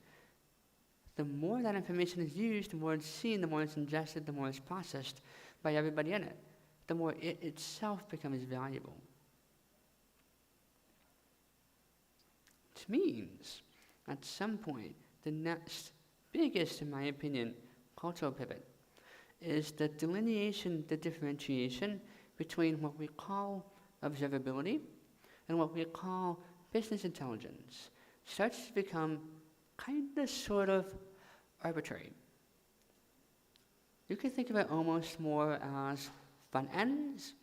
the more that information is used, the more it's seen, the more it's ingested, the more it's processed by everybody in it, the more it itself becomes valuable. Which means, at some point, the next biggest, in my opinion, cultural pivot is the delineation, the differentiation between what we call observability and what we call business intelligence starts to become kind of sort of arbitrary. You can think of it almost more as front ends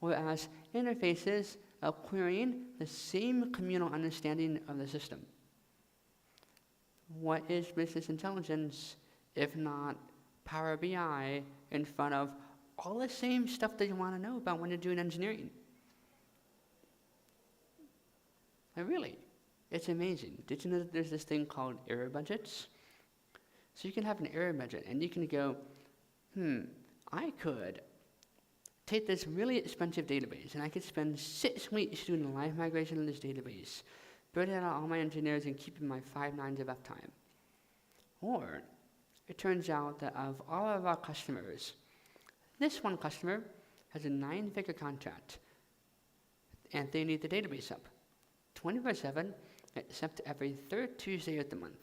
or as interfaces of querying the same communal understanding of the system. What is business intelligence if not Power BI in front of all the same stuff that you want to know about when you're doing engineering? And really, it's amazing. Did you know that there's this thing called error budgets? So you can have an error budget and you can go, I could take this really expensive database and I could spend 6 weeks doing a live migration of this database, burn out all my engineers and keeping my 5 nines of uptime. Or it turns out that of all of our customers, this one customer has a 9-figure contract and they need the database up 24/7 except every 3rd Tuesday of the month.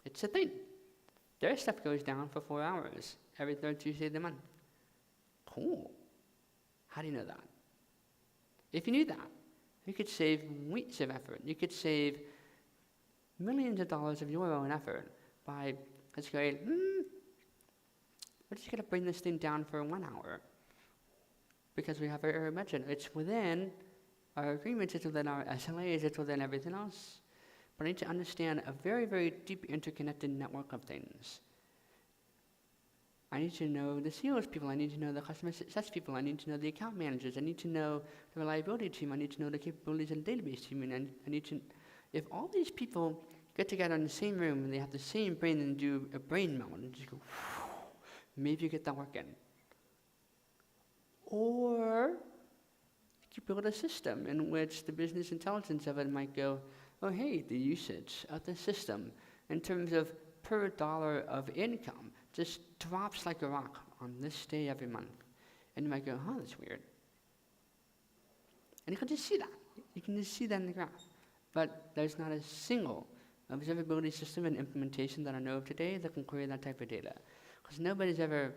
It's a thing. Their stuff goes down for 4 hours every 3rd Tuesday of the month. Cool. How do you know that? If you knew that, you could save weeks of effort. You could save millions of dollars of your own effort by just going, we're just going to bring this thing down for 1 hour because we have our error budget. It's within our agreements, it's within our SLAs, it's within everything else. But I need to understand a very, very deep interconnected network of things. I need to know the sales people, I need to know the customer success people, I need to know the account managers, I need to know the reliability team, I need to know the capabilities of the database team, and I need to, if all these people get together in the same room and they have the same brain and do a brain meld and just go, maybe you get that working. Or you build a system in which the business intelligence of it might go, oh hey, the usage of the system in terms of per dollar of income just drops like a rock on this day every month. And you might go, that's weird. And you can just see that. You can just see that in the graph. But there's not a single observability system and implementation that I know of today that can query that type of data. Because nobody's ever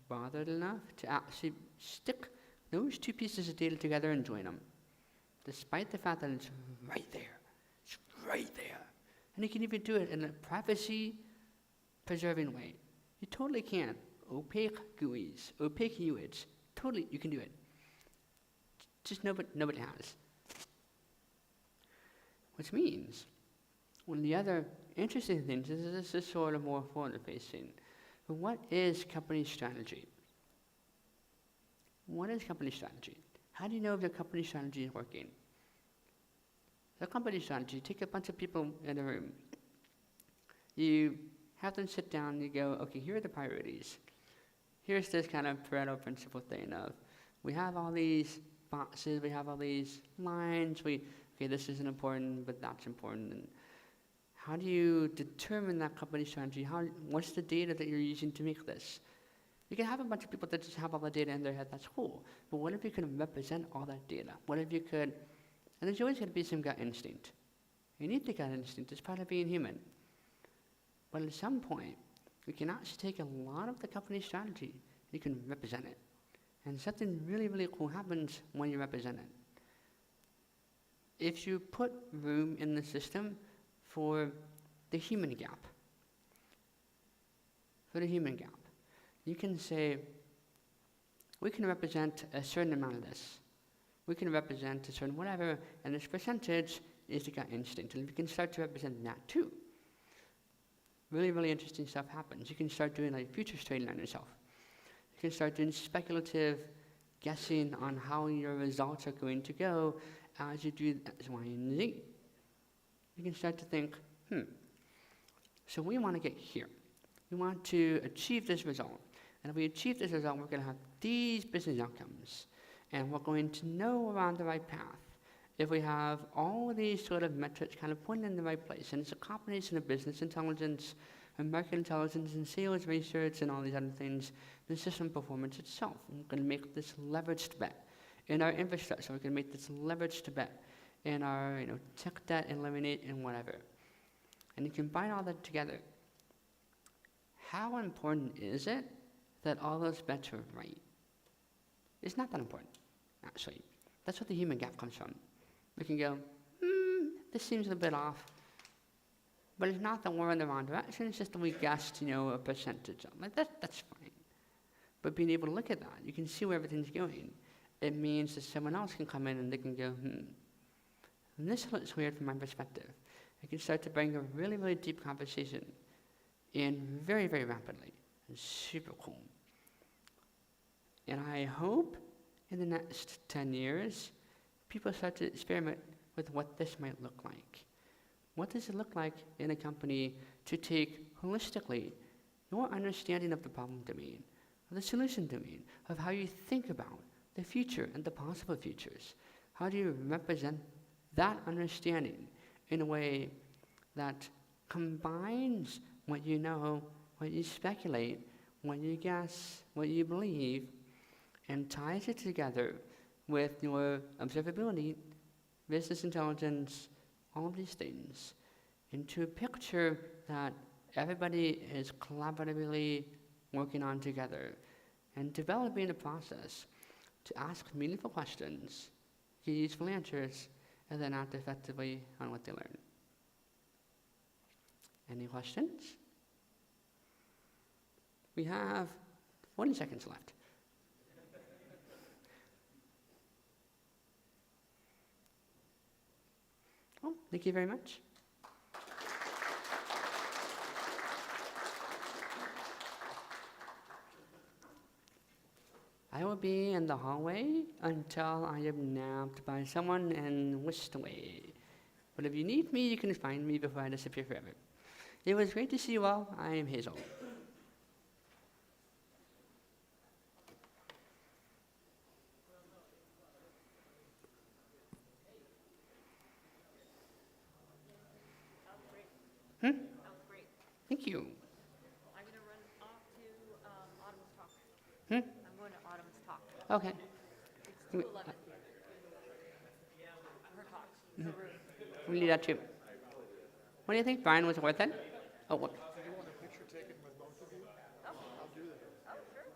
bothered enough to actually stick those 2 pieces of data together and join them, despite the fact that it's right there. It's right there. And you can even do it in a privacy-preserving way. You totally can. Opaque GUIs, opaque UIDs, totally, you can do it. Just nobody has. Which means, one of the other interesting things is this is sort of more forward-facing. But what is company strategy? What is company strategy? How do you know if your company strategy is working? The company strategy, take a bunch of people in a room. You have them sit down and you go, okay, here are the priorities. Here's this kind of Pareto principle thing of, we have all these boxes, we have all these lines, okay, this isn't important, but that's important. And How do you determine that company strategy? What's the data that you're using to make this? You can have a bunch of people that just have all the data in their head, that's cool. But what if you could represent all that data? What if you could, and there's always going to be some gut instinct. You need the gut instinct, it's part of being human. But at some point, you can actually take a lot of the company strategy, you can represent it. And something really, really cool happens when you represent it. If you put room in the system for the human gap, you can say, we can represent a certain amount of this. We can represent a certain whatever, and this percentage is the gut instinct. And we can start to represent that too. Really, really interesting stuff happens. You can start doing like futures trading on yourself. You can start doing speculative guessing on how your results are going to go as you do X, Y, and Z. You can start to think, so we want to get here. We want to achieve this result. And if we achieve this result, we're going to have these business outcomes. And we're going to know we're on the right path if we have all of these sort of metrics kind of pointed in the right place. And it's a combination of business intelligence and market intelligence and sales research and all these other things, the system performance itself. We're going to make this leveraged bet in our infrastructure. We're going to make this leveraged bet in our tech debt, eliminate, and whatever. And you combine all that together. How important is it that all those bets are right? It's not that important, actually. That's what the human gap comes from. We can go, this seems a bit off. But it's not that we're in the wrong direction, it's just that we guessed, a percentage. Like that's fine. But being able to look at that, you can see where everything's going. It means that someone else can come in and they can go, and this looks weird from my perspective. It can start to bring a really, really deep conversation in very, very rapidly. It's super cool. And I hope in the next 10 years, people start to experiment with what this might look like. What does it look like in a company to take holistically your understanding of the problem domain, of the solution domain, of how you think about the future and the possible futures? How do you represent that understanding in a way that combines what you know, what you speculate, what you guess, what you believe, and ties it together with your observability, business intelligence, all of these things, into a picture that everybody is collaboratively working on together and developing a process to ask meaningful questions, get useful answers, and then act effectively on what they learn. Any questions? We have 40 seconds left. Oh, thank you very much. I will be in the hallway until I am nabbed by someone and whisked away. But if you need me, you can find me before I disappear forever. It was great to see you all. I am Hazel. That was great. Thank you. I'm going to run off to Autumn's talk. I'm going to Autumn's talk. Okay. It's 2:11. Her talk. We need that too. What do you think, Brian? Was it worth it? Oh, what? Do you want a picture taken with both of you? Oh. I'll do that. Oh, sure.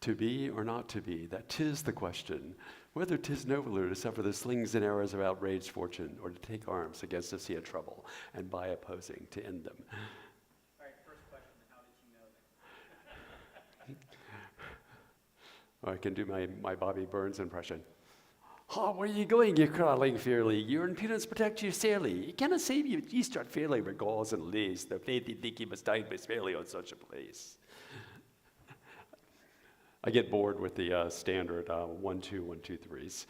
To be or not to be, that 'tis the question. Whether 'tis nobler to suffer the slings and arrows of outraged fortune, or to take arms against a sea of trouble, and by opposing to end them. All right, first question, how did you know that? I can do my Bobby Burns impression. Oh, where are you going, you crawling fairly? Your impudence protects you fairly. It cannot save you, ye start fairly with galls and lace. The faith you think you must die most fairly on such a place. I get bored with the standard 1, 2, 1, 2, 3s.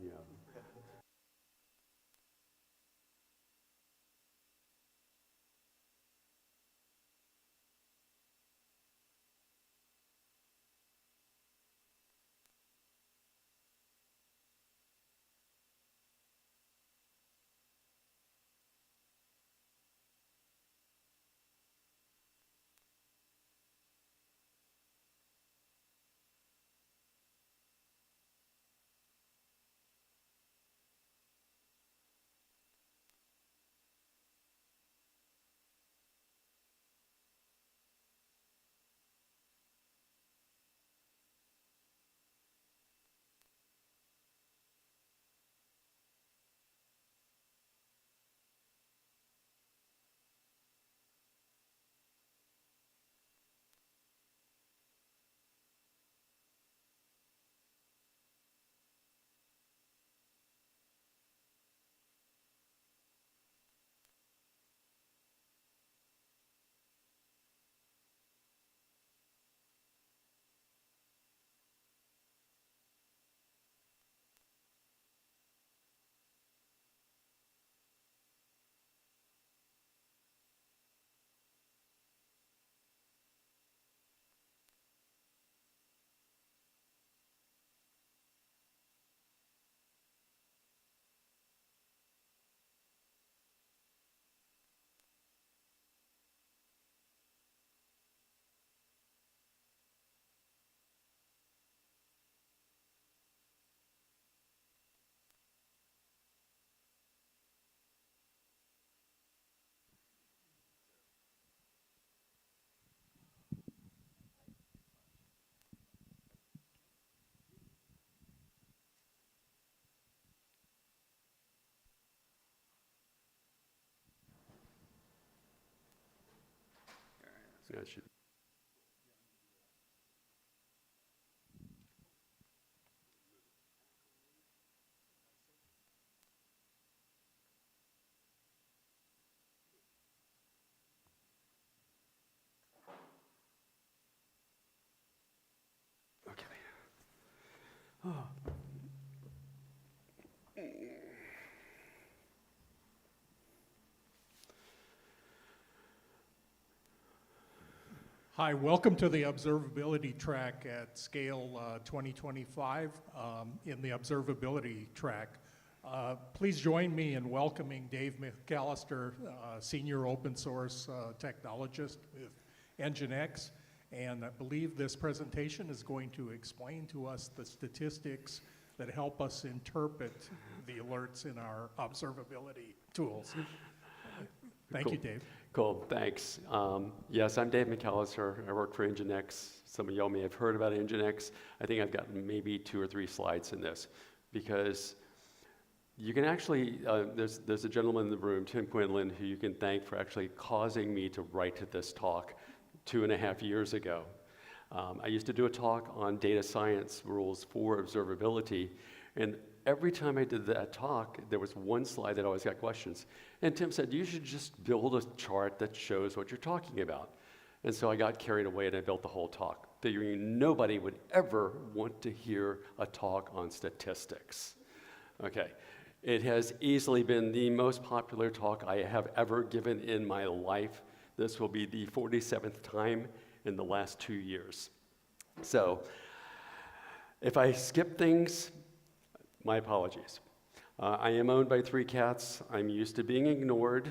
Yeah. Yeah, it should. Okay. Hi, welcome to the observability track at SCaLE 2025 in the observability track. Please join me in welcoming Dave McAllister, Senior Open Source Technologist with NGINX. And I believe this presentation is going to explain to us the statistics that help us interpret the alerts in our observability tools. Thank you, Dave. Cool, thanks. Yes, I'm Dave McAllister. I work for NGINX. Some of y'all may have heard about NGINX. I think I've got maybe 2 or 3 slides in this because you can actually, there's a gentleman in the room, Tim Quinlan, who you can thank for actually causing me to write this talk 2.5 years ago. I used to do a talk on data science rules for observability, and every time I did that talk, there was one slide that always got questions. And Tim said, you should just build a chart that shows what you're talking about. And so I got carried away and I built the whole talk, figuring nobody would ever want to hear a talk on statistics. Okay, it has easily been the most popular talk I have ever given in my life. This will be the 47th time in the last 2 years. So if I skip things, my apologies. I am owned by 3 cats. I'm used to being ignored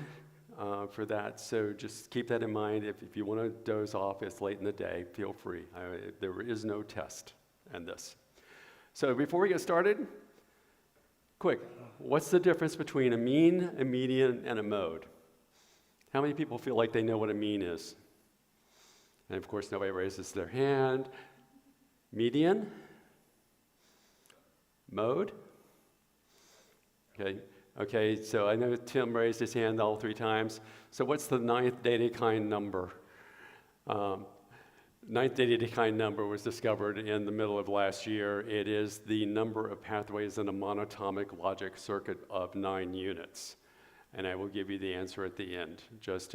for that, so just keep that in mind. If you want to doze off, it's late in the day, feel free. There is no test in this. So before we get started, quick, what's the difference between a mean, a median, and a mode? How many people feel like they know what a mean is? And of course, nobody raises their hand. Median? Mode? Okay, so I know Tim raised his hand all 3 times. So what's the 9th data kind number? 9th data kind number was discovered in the middle of last year. It is the number of pathways in a monatomic logic circuit of 9 units. And I will give you the answer at the end, just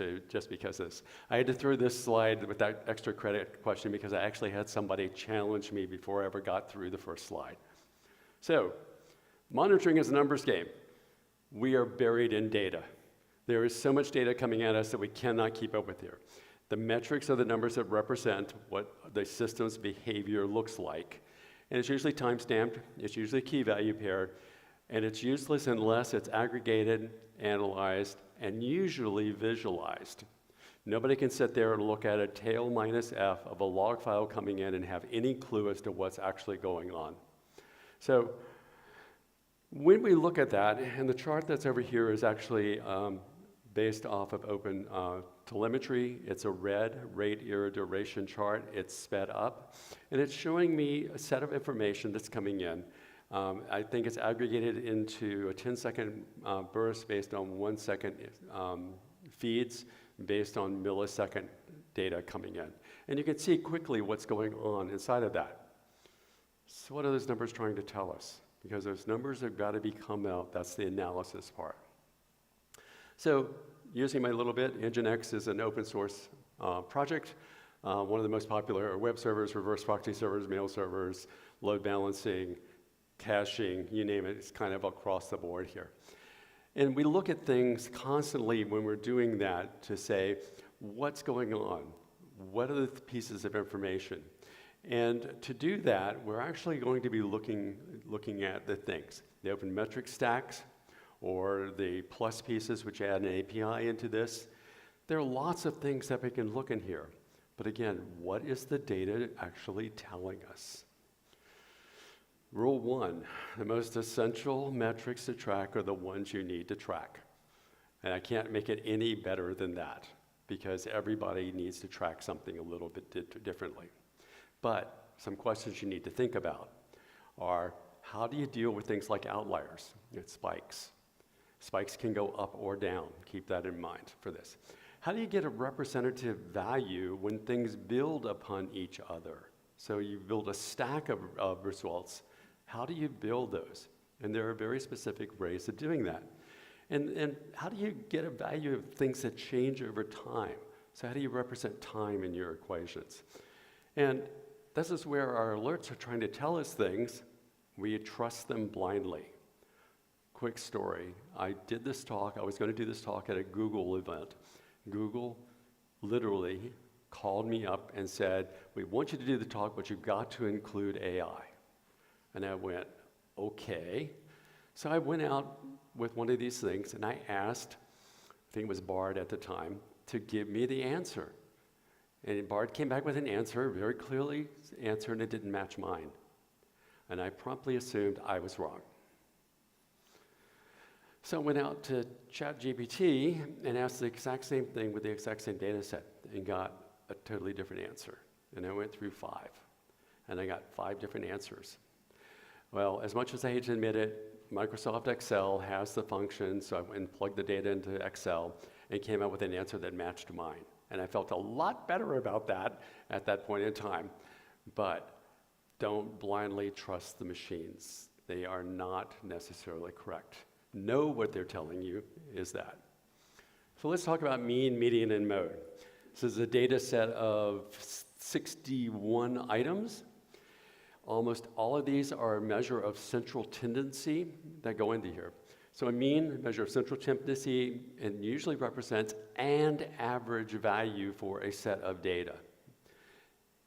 because of this. I had to throw this slide with that extra credit question because I actually had somebody challenge me before I ever got through the first slide. So, Monitoring is a numbers game. We are buried in data. There is so much data coming at us that we cannot keep up with here. The metrics are the numbers that represent what the system's behavior looks like. And it's usually time-stamped, it's usually a key value pair, and it's useless unless it's aggregated, analyzed, and usually visualized. Nobody can sit there and look at a tail minus F of a log file coming in and have any clue as to what's actually going on. So when we look at that, and the chart that's over here is actually based off of open telemetry. It's a red rate error duration chart. It's sped up, and it's showing me a set of information that's coming in. I think it's aggregated into a 10-second burst based on 1-second feeds based on millisecond data coming in. And you can see quickly what's going on inside of that. So what are those numbers trying to tell us? Because those numbers have got to come out. That's the analysis part. So using my little bit, Nginx is an open source project. One of the most popular are web servers, reverse proxy servers, mail servers, load balancing, caching, you name it. It's kind of across the board here. And we look at things constantly when we're doing that to say, what's going on? What are the pieces of information? And to do that, we're actually going to be looking at the things, the open metric stacks, or the plus pieces which add an API into this. There are lots of things that we can look in here. But again, what is the data actually telling us? Rule 1, the most essential metrics to track are the ones you need to track. And I can't make it any better than that, because everybody needs to track something a little bit differently. But some questions you need to think about are, how do you deal with things like outliers and spikes? Spikes can go up or down. Keep that in mind for this. How do you get a representative value when things build upon each other? So you build a stack of results. How do you build those? And there are very specific ways of doing that. And how do you get a value of things that change over time? So how do you represent time in your equations? And this is where our alerts are trying to tell us things. We trust them blindly. Quick story. I did this talk. I was going to do this talk at a Google event. Google literally called me up and said, we want you to do the talk, but you've got to include AI. And I went, okay. So I went out with one of these things, and I asked, I think it was Bard at the time, to give me the answer. And Bard came back with an answer, very clearly answered, and it didn't match mine. And I promptly assumed I was wrong. So I went out to ChatGPT and asked the exact same thing with the exact same data set and got a totally different answer. And I went through 5, and I got 5 different answers. Well, as much as I hate to admit it, Microsoft Excel has the function, so I went and plugged the data into Excel and came out with an answer that matched mine. And I felt a lot better about that at that point in time. But don't blindly trust the machines. They are not necessarily correct. Know what they're telling you is that. So let's talk about mean, median, and mode. This is a data set of 61 items. Almost all of these are a measure of central tendency that go into here. So a mean, measure of central tendency, and usually represents an average value for a set of data.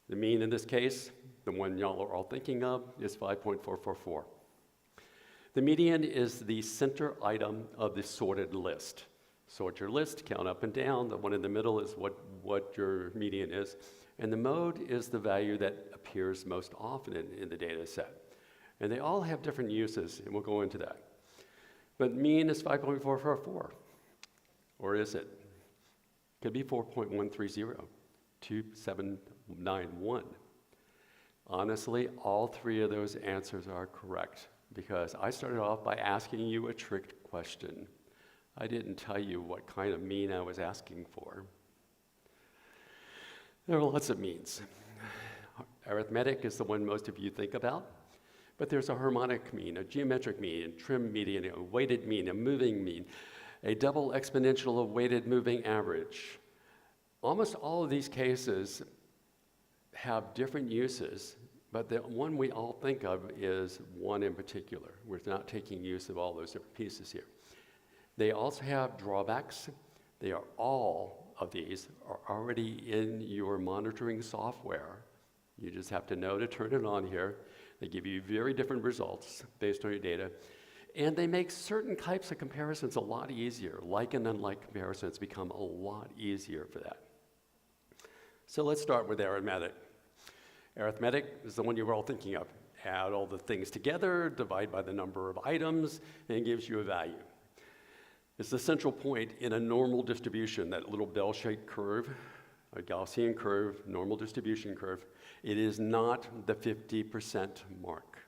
The mean in this case, the one y'all are all thinking of, is 5.444. The median is the center item of the sorted list. Sort your list, count up and down. The one in the middle is what your median is. And the mode is the value that appears most often in the data set. And they all have different uses, and we'll go into that. But mean is 5.444. Or is it? Could be 4.130, 2791. Honestly, all 3 of those answers are correct, because I started off by asking you a trick question. I didn't tell you what kind of mean I was asking for. There are lots of means. Arithmetic is the one most of you think about, but there's a harmonic mean, a geometric mean, a trim median, a weighted mean, a moving mean, a double exponential of weighted moving average. Almost all of these cases have different uses, But the one we all think of is one in particular. We're not taking use of all those different pieces here. They also have drawbacks. They are all of these are already in your monitoring software. You just have to know to turn it on here. They give you very different results based on your data. And they make certain types of comparisons a lot easier. Like and unlike comparisons become a lot easier for that. So let's start with arithmetic. Arithmetic is the one you were all thinking of. Add all the things together, divide by the number of items, and it gives you a value. It's the central point in a normal distribution, that little bell-shaped curve, a Gaussian curve, normal distribution curve. It is not the 50% mark.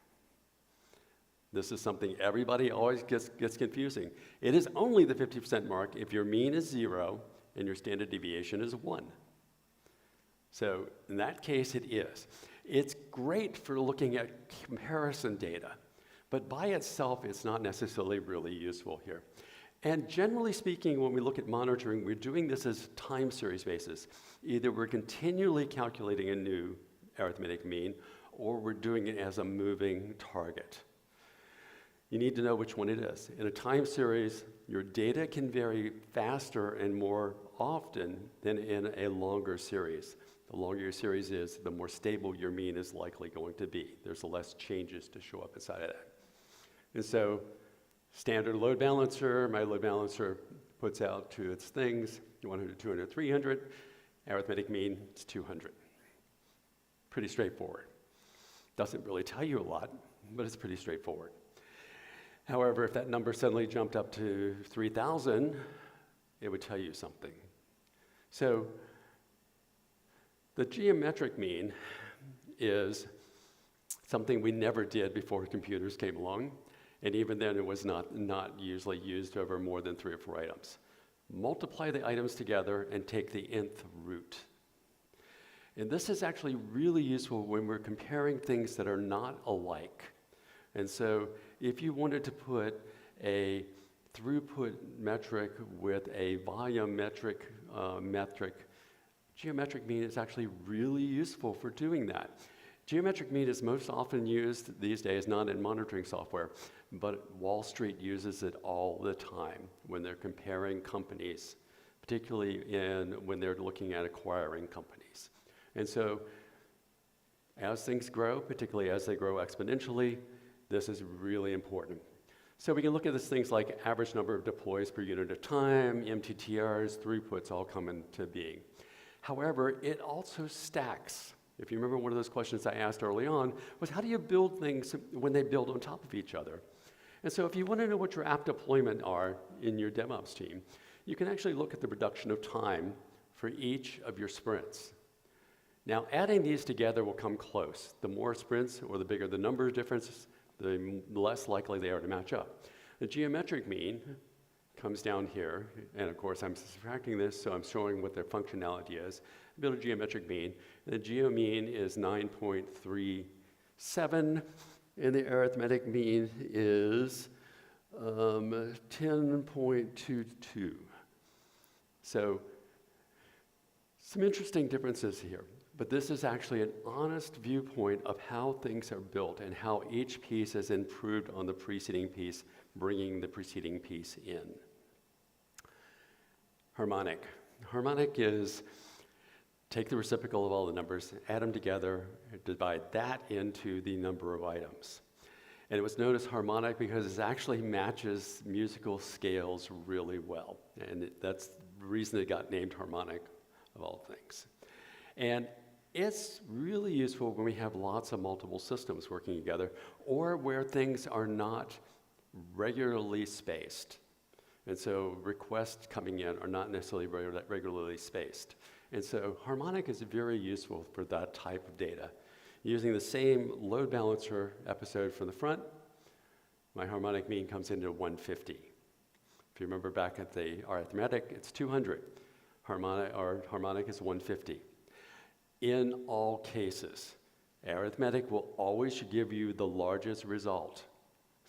This is something everybody always gets confusing. It is only the 50% mark if your mean is 0 and your standard deviation is 1. So in that case, it is. It's great for looking at comparison data, but by itself, it's not necessarily really useful here. And generally speaking, when we look at monitoring, we're doing this as time series basis. Either we're continually calculating a new arithmetic mean, or we're doing it as a moving target. You need to know which one it is. In a time series, your data can vary faster and more often than in a longer series. The longer your series is, the more stable your mean is likely going to be. There's less changes to show up inside of that. And so, standard load balancer, my load balancer puts out to its things, 100, 200, 300. Arithmetic mean, it's 200. Pretty straightforward. Doesn't really tell you a lot, but it's pretty straightforward. However, if that number suddenly jumped up to 3,000, it would tell you something. So the geometric mean is something we never did before computers came along. And even then, it was not usually used over more than 3 or 4 items. Multiply the items together and take the nth root. And this is actually really useful when we're comparing things that are not alike. And so if you wanted to put a throughput metric with a volumetric metric, geometric mean is actually really useful for doing that. Geometric mean is most often used these days, not in monitoring software, but Wall Street uses it all the time when they're comparing companies, particularly when they're looking at acquiring companies. And so as things grow, particularly as they grow exponentially, this is really important. So we can look at these things like average number of deploys per unit of time, MTTRs, throughputs all come into being. However, it also stacks. If you remember, one of those questions I asked early on was, how do you build things when they build on top of each other? And so if you want to know what your app deployment are in your DevOps team, you can actually look at the reduction of time for each of your sprints. Now, adding these together will come close. The more sprints or the bigger the number of differences, the less likely they are to match up. The geometric mean comes down here, and of course I'm subtracting this, so I'm showing what their functionality is. Build a geometric mean. The geo mean is 9.37, and the arithmetic mean is 10.22. So some interesting differences here, but this is actually an honest viewpoint of how things are built and how each piece has improved on the preceding piece, bringing the preceding piece in. Harmonic. Harmonic is take the reciprocal of all the numbers, add them together, divide that into the number of items. And it was known as harmonic because it actually matches musical scales really well. And that's the reason it got named harmonic, of all things. And it's really useful when we have lots of multiple systems working together, or where things are not regularly spaced. And so requests coming in are not necessarily regularly spaced. And so harmonic is very useful for that type of data. Using the same load balancer episode from the front, my harmonic mean comes into 150. If you remember back at the arithmetic, it's 200. Harmonic is 150. In all cases, arithmetic will always give you the largest result.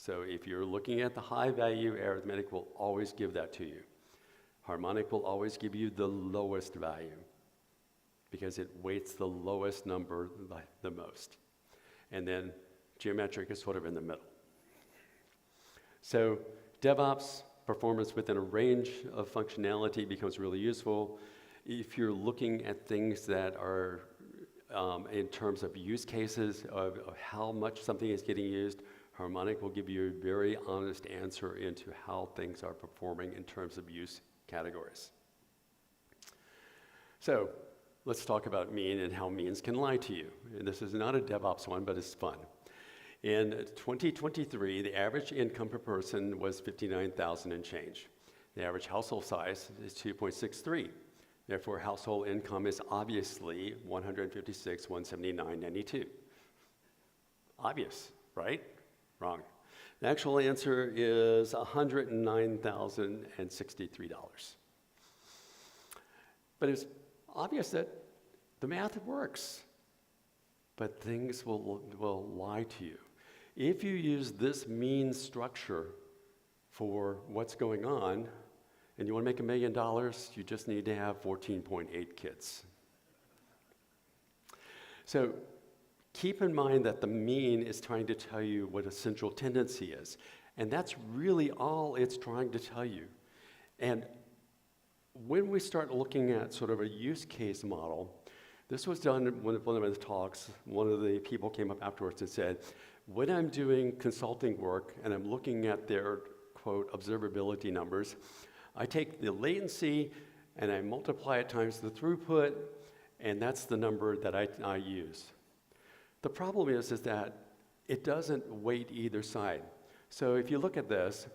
So if you're looking at the high value, arithmetic will always give that to you. Harmonic will always give you the lowest value because it weights the lowest number the most. and then geometric is sort of in the middle. So DevOps performance within a range of functionality becomes really useful. If you're looking at things that are in terms of use cases of how much something is getting used, Harmonic will give you a very honest answer into how things are performing in terms of use categories. So let's talk about mean and how means can lie to you. And this is not a DevOps one, but it's fun. In 2023, the average income per person was $59,000 and change. The average household size is 2.63. Therefore, household income is obviously $156,179.92. 179.92. Obvious, right? Wrong. The actual answer is $109,063. But it's obvious that the math works, but things will lie to you. If you use this mean structure for what's going on, and you want to make $1 million, you just need to have 14.8 kids. So keep in mind that the mean is trying to tell you what a central tendency is. And that's really all it's trying to tell you. And when we start looking at sort of a use case model, this was done in one of the talks. One of the people came up afterwards and said, when I'm doing consulting work and I'm looking at their, quote, observability numbers, I take the latency and I multiply it times the throughput, and that's the number that I use. The problem is that it doesn't weight either side. So if you look at this,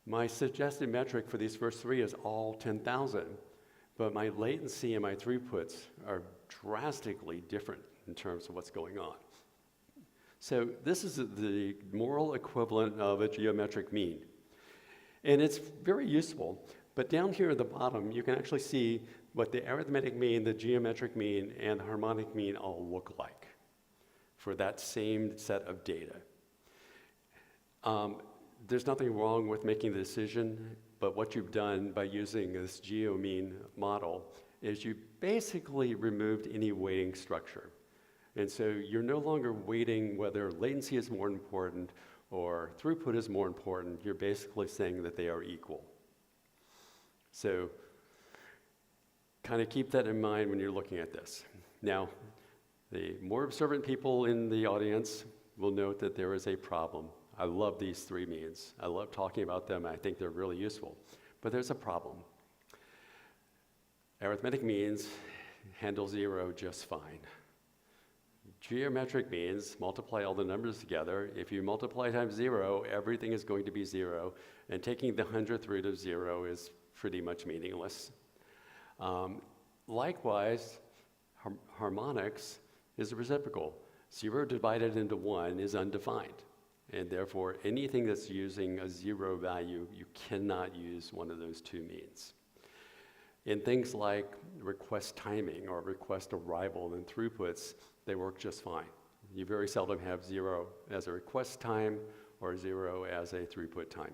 my suggested metric for these first three is all 10,000, but my latency and my throughputs are drastically different in terms of what's going on. So this is the moral equivalent of a geometric mean. And it's very useful, but down here at the bottom, you can actually see what the arithmetic mean, the geometric mean, and the harmonic mean all look like for that same set of data. There's nothing wrong with making the decision, but what you've done by using this geomean model is you basically removed any weighting structure. And so you're no longer weighting whether latency is more important or throughput is more important. You're basically saying that they are equal. So kind of keep that in mind when you're looking at this. Now, the more observant people in the audience will note that there is a problem. I love these three means. I love talking about them. I think they're really useful. But there's a problem. Arithmetic means handle zero just fine. Geometric means multiply all the numbers together. If you multiply times zero, everything is going to be zero. And taking the 100th root of zero is pretty much meaningless. Likewise, harmonics is a reciprocal. 0 divided into 1 is undefined. And therefore, anything that's using a zero value, you cannot use one of those two means. In things like request timing or request arrival and throughputs, they work just fine. You very seldom have 0 as a request time or 0 as a throughput time.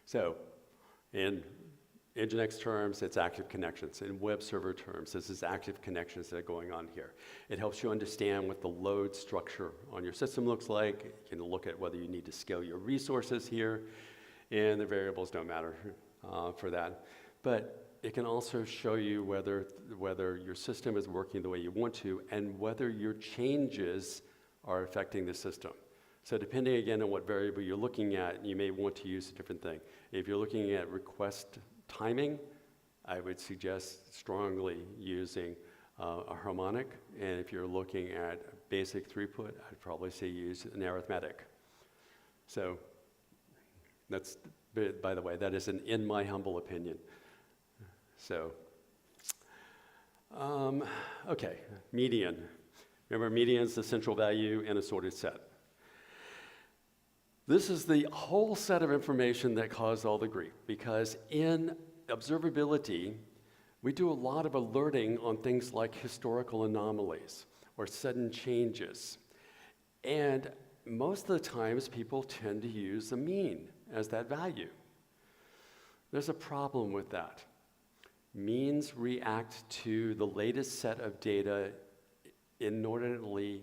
So, in Nginx terms, it's active connections. In web server terms, this is active connections that are going on here. It helps you understand what the load structure on your system looks like. You can look at whether you need to scale your resources here, and the variables don't matter for that. But it can also show you whether your system is working the way you want to and whether your changes are affecting the system. So depending again on what variable you're looking at, you may want to use a different thing. If you're looking at request timing, I would suggest strongly using a harmonic. And if you're looking at basic throughput, I'd probably say use an arithmetic. So that's, by the way, that is in my humble opinion. So, okay, median. Remember, median's the central value in a sorted set. This is the whole set of information that caused all the grief, because in observability, we do a lot of alerting on things like historical anomalies or sudden changes. And most of the times, people tend to use the mean as that value. There's a problem with that. Means react to the latest set of data inordinately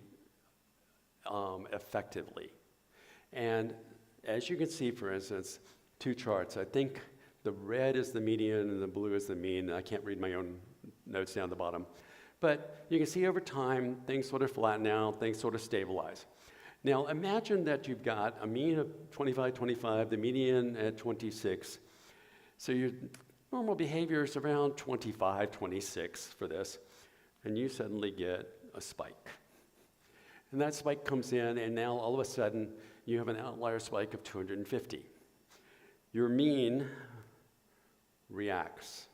effectively. And as you can see, for instance, two charts. I think the red is the median and the blue is the mean. I can't read my own notes down the bottom. But you can see over time, things sort of flatten out, things sort of stabilize. Now imagine that you've got a mean of 25, 25, the median at 26. So your normal behavior is around 25, 26 for this. And you suddenly get a spike. And that spike comes in, and now all of a sudden, you have an outlier spike of 250. Your mean reacts.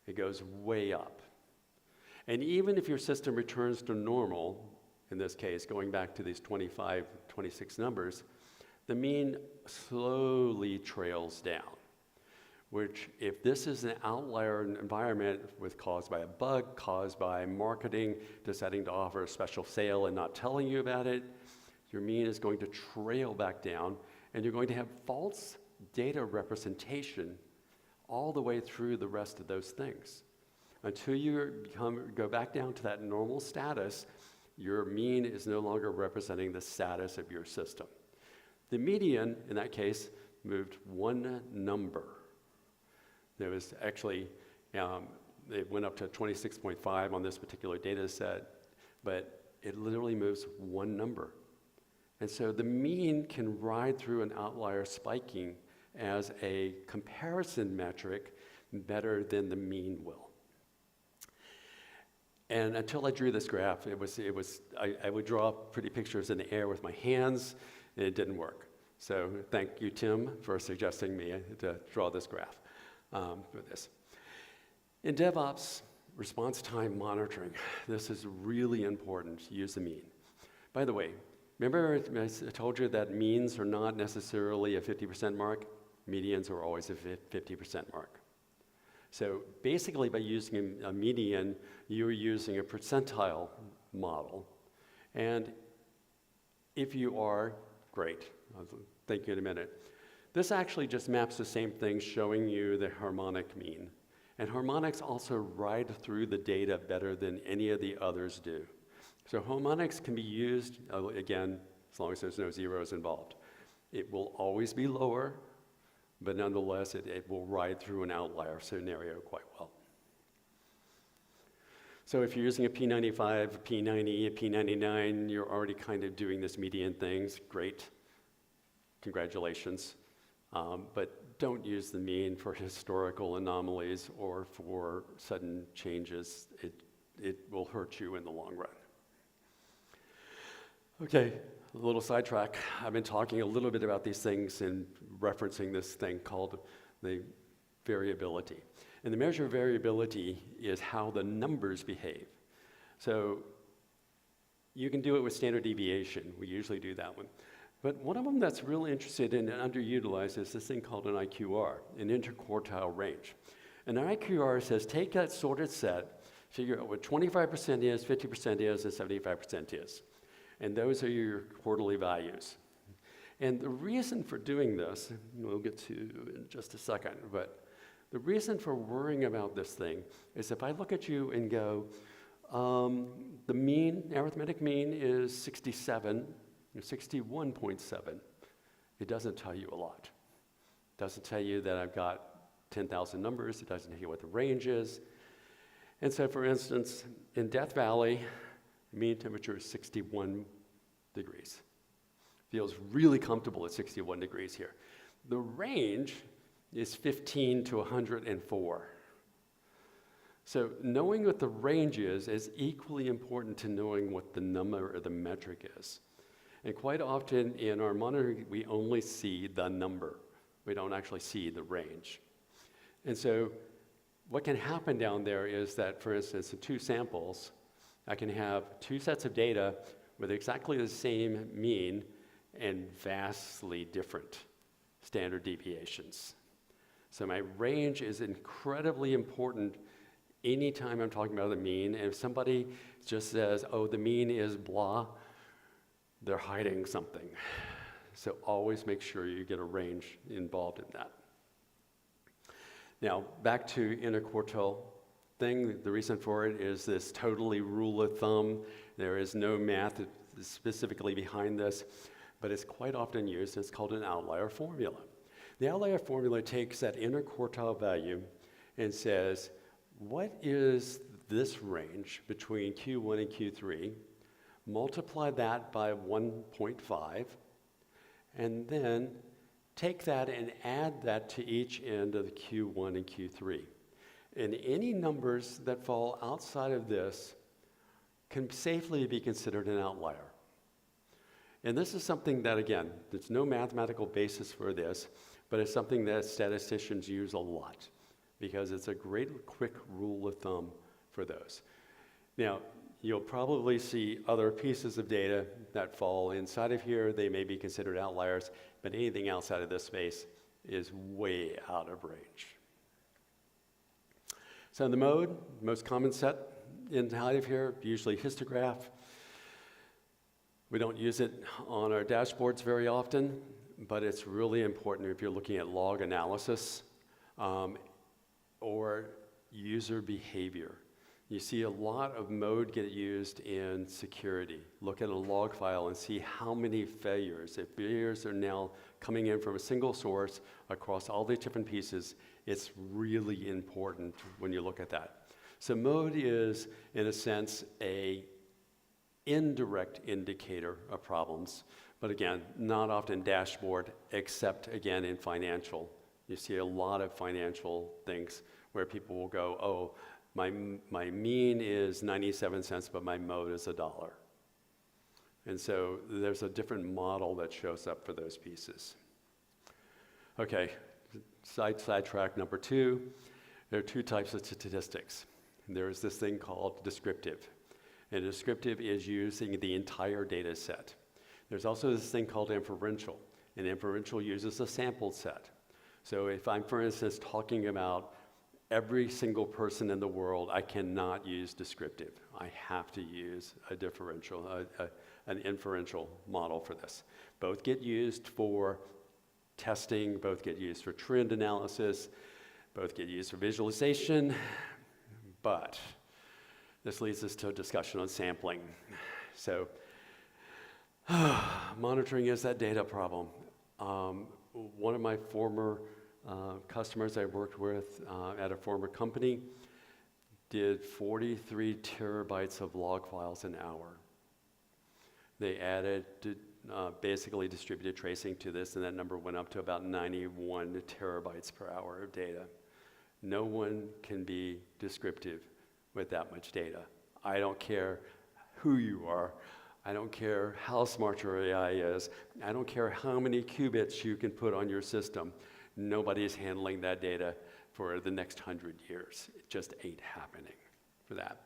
It goes way up. And even if your system returns to normal, in this case, going back to these 25, 26 numbers, the mean slowly trails down, which if this is an outlier environment caused by a bug, caused by marketing deciding to offer a special sale and not telling you about it, your mean is going to trail back down, and you're going to have false data representation all the way through the rest of those things. Until you go back down to that normal status, your mean is no longer representing the status of your system. The median, in that case, moved one number. There was actually, it went up to 26.5 on this particular data set, but it literally moves one number. And so the mean can ride through an outlier spiking as a comparison metric better than the mean will. And until I drew this graph, I would draw pretty pictures in the air with my hands, and it didn't work. So thank you, Tim, for suggesting me to draw this graph for this. In DevOps, response time monitoring, this is really important to use the mean. By the way, remember I told you that means are not necessarily a 50% mark? Medians are always a 50% mark. So basically by using a median, you're using a percentile model. And if you are, great. I'll thank you in a minute. This actually just maps the same thing, showing you the harmonic mean. And harmonics also ride through the data better than any of the others do. So harmonics can be used, again, as long as there's no zeros involved. It will always be lower, but nonetheless, it will ride through an outlier scenario quite well. So if you're using a P95, a P90, a P99, you're already kind of doing this median things, great, congratulations. But don't use the mean for historical anomalies or for sudden changes. It will hurt you in the long run. Okay, a little sidetrack. I've been talking a little bit about these things and referencing this thing called the variability. And the measure of variability is how the numbers behave. So you can do it with standard deviation. We usually do that one. But one of them that's really interested in and underutilized is this thing called an IQR, an interquartile range. And an IQR says take that sorted set, figure out what 25% is, 50% is, and 75% is. And those are your quarterly values. And the reason for doing this, we'll get to in just a second, but the reason for worrying about this thing is if I look at you and go, the mean, arithmetic mean is 67, 61.7. It doesn't tell you a lot. It doesn't tell you that I've got 10,000 numbers. It doesn't tell you what the range is. And so, for instance, in Death Valley, mean temperature is 61 degrees. Feels really comfortable at 61 degrees here. The range is 15 to 104. So knowing what the range is equally important to knowing what the number or the metric is. And quite often in our monitoring, we only see the number. We don't actually see the range. And so what can happen down there is that, for instance, in two samples, I can have two sets of data with exactly the same mean and vastly different standard deviations. So my range is incredibly important anytime I'm talking about the mean. And if somebody just says, oh, the mean is blah, they're hiding something. So always make sure you get a range involved in that. Now, back to interquartile thing. The reason for it is this totally rule of thumb. There is no math specifically behind this, but it's quite often used. It's called an outlier formula. The outlier formula takes that interquartile value and says, what is this range between Q1 and Q3? Multiply that by 1.5, and then take that and add that to each end of the Q1 and Q3. And any numbers that fall outside of this can safely be considered an outlier. And this is something that, again, there's no mathematical basis for this, but it's something that statisticians use a lot because it's a great quick rule of thumb for those. Now, you'll probably see other pieces of data that fall inside of here. They may be considered outliers, but anything outside of this space is way out of range. So the mode, most common set inside of here, usually histograph. We don't use it on our dashboards very often, but it's really important if you're looking at log analysis or user behavior. You see a lot of mode get used in security. Look at a log file and see how many failures. If failures are now coming in from a single source across all these different pieces, it's really important when you look at that. So mode is, in a sense, a indirect indicator of problems, but again, not often dashboard, except again in financial. You see a lot of financial things where people will go, oh, my mean is 97 cents, but my mode is $1. And so there's a different model that shows up for those pieces. Okay, sidetrack number 2. There are 2 types of statistics. There's this thing called descriptive. And descriptive is using the entire data set. There's also this thing called inferential. And inferential uses a sampled set. So if I'm, for instance, talking about every single person in the world, I cannot use descriptive. I have to use a differential, an inferential model for this. Both get used for testing, both get used for trend analysis, both get used for visualization, but this leads us to a discussion on sampling. So monitoring is that data problem. One of my former customers I worked with at a former company did 43 terabytes of log files an hour. They added basically distributed tracing to this, and that number went up to about 91 terabytes per hour of data. No one can be descriptive with that much data. I don't care who you are. I don't care how smart your AI is. I don't care how many qubits you can put on your system. Nobody is handling that data for the next 100 years. It just ain't happening for that.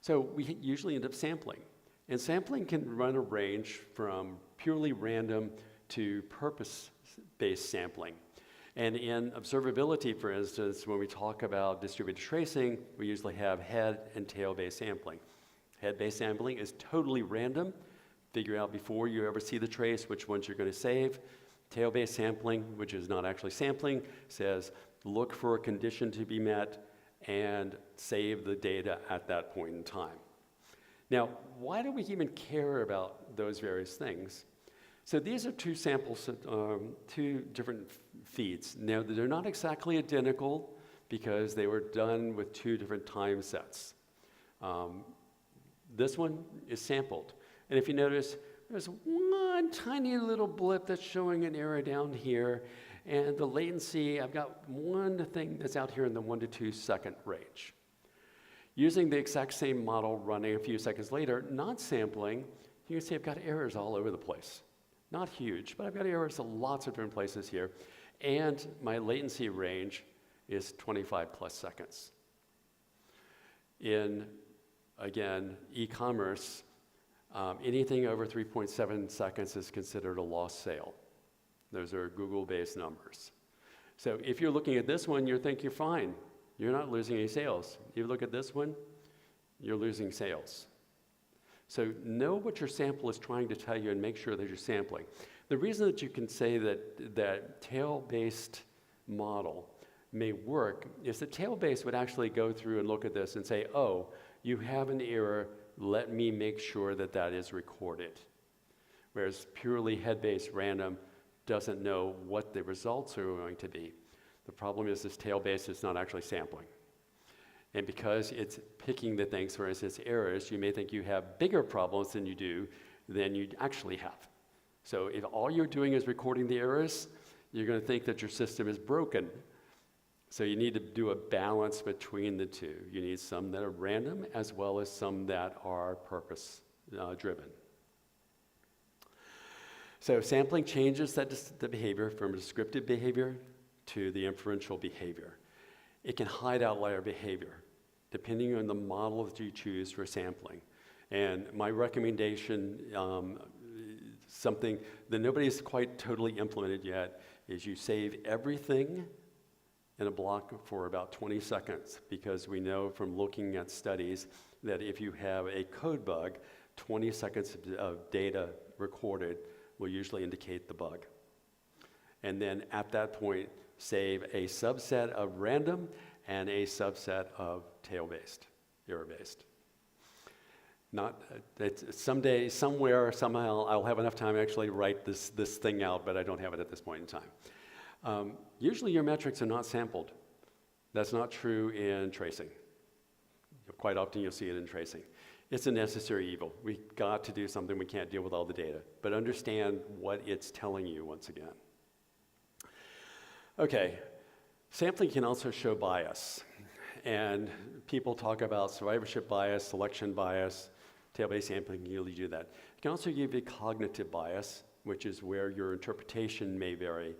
So we usually end up sampling. And sampling can run a range from purely random to purpose-based sampling. And in observability, for instance, when we talk about distributed tracing, we usually have head and tail-based sampling. Head-based sampling is totally random. Figure out before you ever see the trace which ones you're going to save. Tail-based sampling, which is not actually sampling, says look for a condition to be met and save the data at that point in time. Now, why do we even care about those various things? So these are 2 samples, 2 different feeds. Now, they're not exactly identical because they were done with 2 different time sets. This one is sampled. And if you notice, there's one tiny little blip that's showing an error down here. And the latency, I've got one thing that's out here in the 1 to 2 second range. Using the exact same model running a few seconds later, not sampling, you can see I've got errors all over the place. Not huge, but I've got errors in lots of different places here. And my latency range is 25 plus seconds. In, again, e-commerce, anything over 3.7 seconds is considered a lost sale. Those are Google-based numbers. So if you're looking at this one, you think you're fine. You're not losing any sales. You look at this one, you're losing sales. So know what your sample is trying to tell you and make sure that you're sampling. The reason that you can say that tail-based model may work is the tail-based would actually go through and look at this and say, oh, you have an error, let me make sure that that is recorded. Whereas purely head-based random doesn't know what the results are going to be. The problem is this tail-based is not actually sampling. And because it's picking the things, for instance, errors, you may think you have bigger problems than you actually have. So if all you're doing is recording the errors, you're going to think that your system is broken. So you need to do a balance between the two. You need some that are random as well as some that are purpose driven. So sampling changes the behavior from descriptive behavior to the inferential behavior. It can hide outlier behavior depending on the model that you choose for sampling. And my recommendation, something that nobody's quite totally implemented yet, is you save everything in a block for about 20 seconds, because we know from looking at studies that if you have a code bug, 20 seconds of data recorded will usually indicate the bug. And then at that point, save a subset of random and a subset of tail-based, error-based. Someday, somewhere, somehow, I'll have enough time to actually write this thing out, but I don't have it at this point in time. Usually your metrics are not sampled. That's not true in tracing. Quite often you'll see it in tracing. It's a necessary evil. We've got to do something. We can't deal with all the data, but understand what it's telling you once again. Okay, sampling can also show bias. And people talk about survivorship bias, selection bias, tail-based sampling can usually do that. It can also give you cognitive bias, which is where your interpretation may vary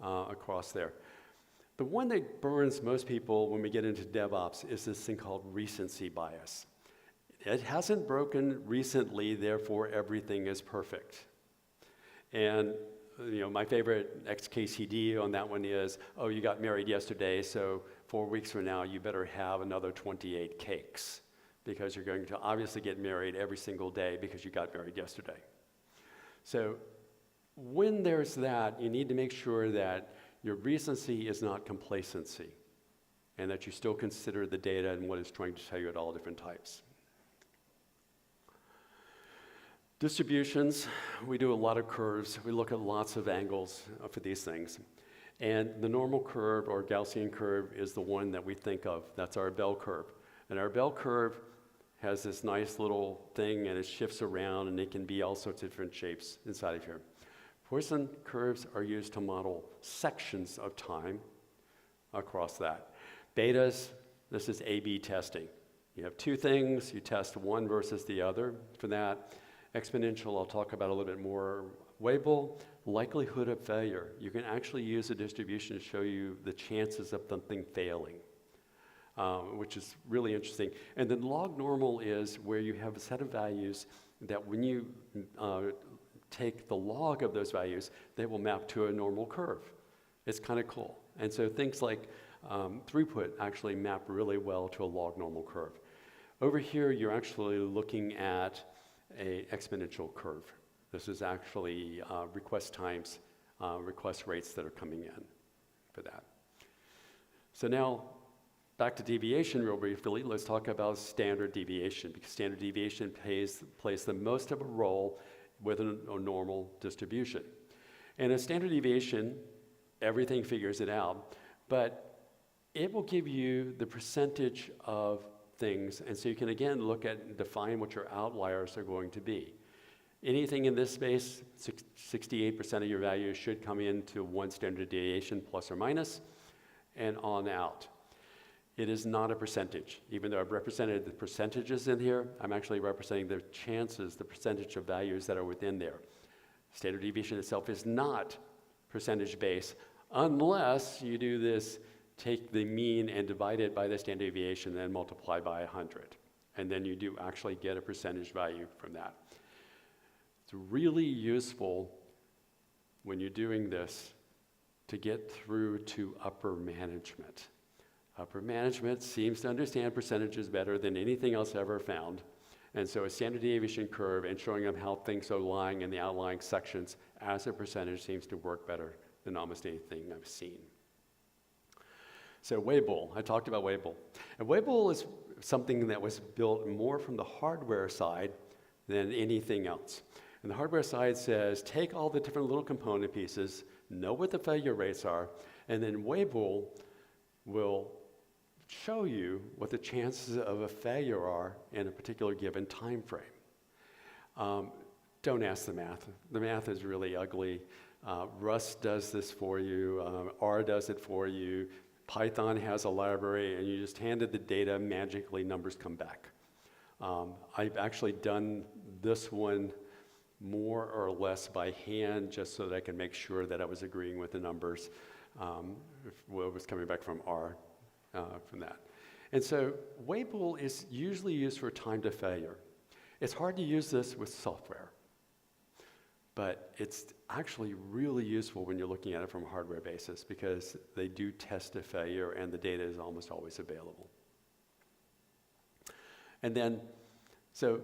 across there. The one that burns most people when we get into DevOps is this thing called recency bias. It hasn't broken recently, therefore everything is perfect. And my favorite XKCD on that one is, oh, you got married yesterday, so 4 weeks from now you better have another 28 cakes, because you're going to obviously get married every single day because you got married yesterday. So when there's that, you need to make sure that your recency is not complacency, and that you still consider the data and what it's trying to tell you at all different types. Distributions, we do a lot of curves. We look at lots of angles for these things. And the normal curve or Gaussian curve is the one that we think of. That's our bell curve. And our bell curve has this nice little thing, and it shifts around, and it can be all sorts of different shapes inside of here. Poisson curves are used to model sections of time across that. Betas, this is A/B testing. You have two things, you test one versus the other for that. Exponential, I'll talk about a little bit more. Weibull, likelihood of failure. You can actually use a distribution to show you the chances of something failing, which is really interesting. And then log normal is where you have a set of values that when you take the log of those values, they will map to a normal curve. It's kind of cool. And so things like throughput actually map really well to a log normal curve. Over here, you're actually looking at an exponential curve. This is actually request times, request rates that are coming in for that. So now, back to deviation real briefly, let's talk about standard deviation, because standard deviation plays the most of a role with a normal distribution. And a standard deviation, everything figures it out, but it will give you the percentage of things, and so you can again look at and define what your outliers are going to be. Anything in this space, 68% of your values should come into one standard deviation plus or minus, and on out. It is not a percentage. Even though I've represented the percentages in here, I'm actually representing the chances, the percentage of values that are within there. Standard deviation itself is not percentage-based unless you do this, take the mean and divide it by the standard deviation, then multiply by 100. And then you do actually get a percentage value from that. It's really useful when you're doing this to get through to upper management. Upper management seems to understand percentages better than anything else ever found. And so a standard deviation curve and showing them how things are lying in the outlying sections as a percentage seems to work better than almost anything I've seen. So Weibull, I talked about Weibull. And Weibull is something that was built more from the hardware side than anything else. And the hardware side says, take all the different little component pieces, know what the failure rates are, and then Weibull will show you what the chances of a failure are in a particular given time frame. Don't ask the math. The math is really ugly. Rust does this for you. R does it for you. Python has a library, and you just hand it the data, magically numbers come back. I've actually done this one more or less by hand just so that I can make sure that I was agreeing with the numbers, what was coming back from R from that. And so Weibull is usually used for time to failure. It's hard to use this with software, but it's actually really useful when you're looking at it from a hardware basis because they do test a failure and the data is almost always available. And then, so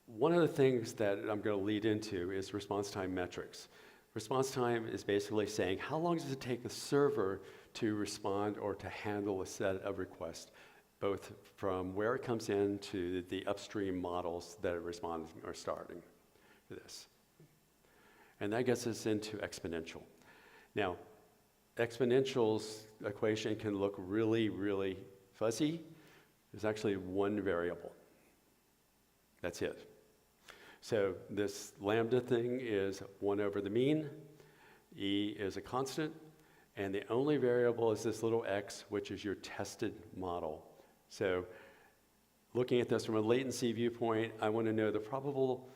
one of the things that I'm going to lead into is response time metrics. Response time is basically saying how long does it take the server to respond or to handle a set of requests, both from where it comes in to the upstream models that it responds or starting to this. And that gets us into exponential. Now, exponential's equation can look really, really fuzzy. There's actually one variable. That's it. So this lambda thing is 1 over the mean. E is a constant. And the only variable is this little x, which is your tested model. So looking at this from a latency viewpoint, I want to know the probable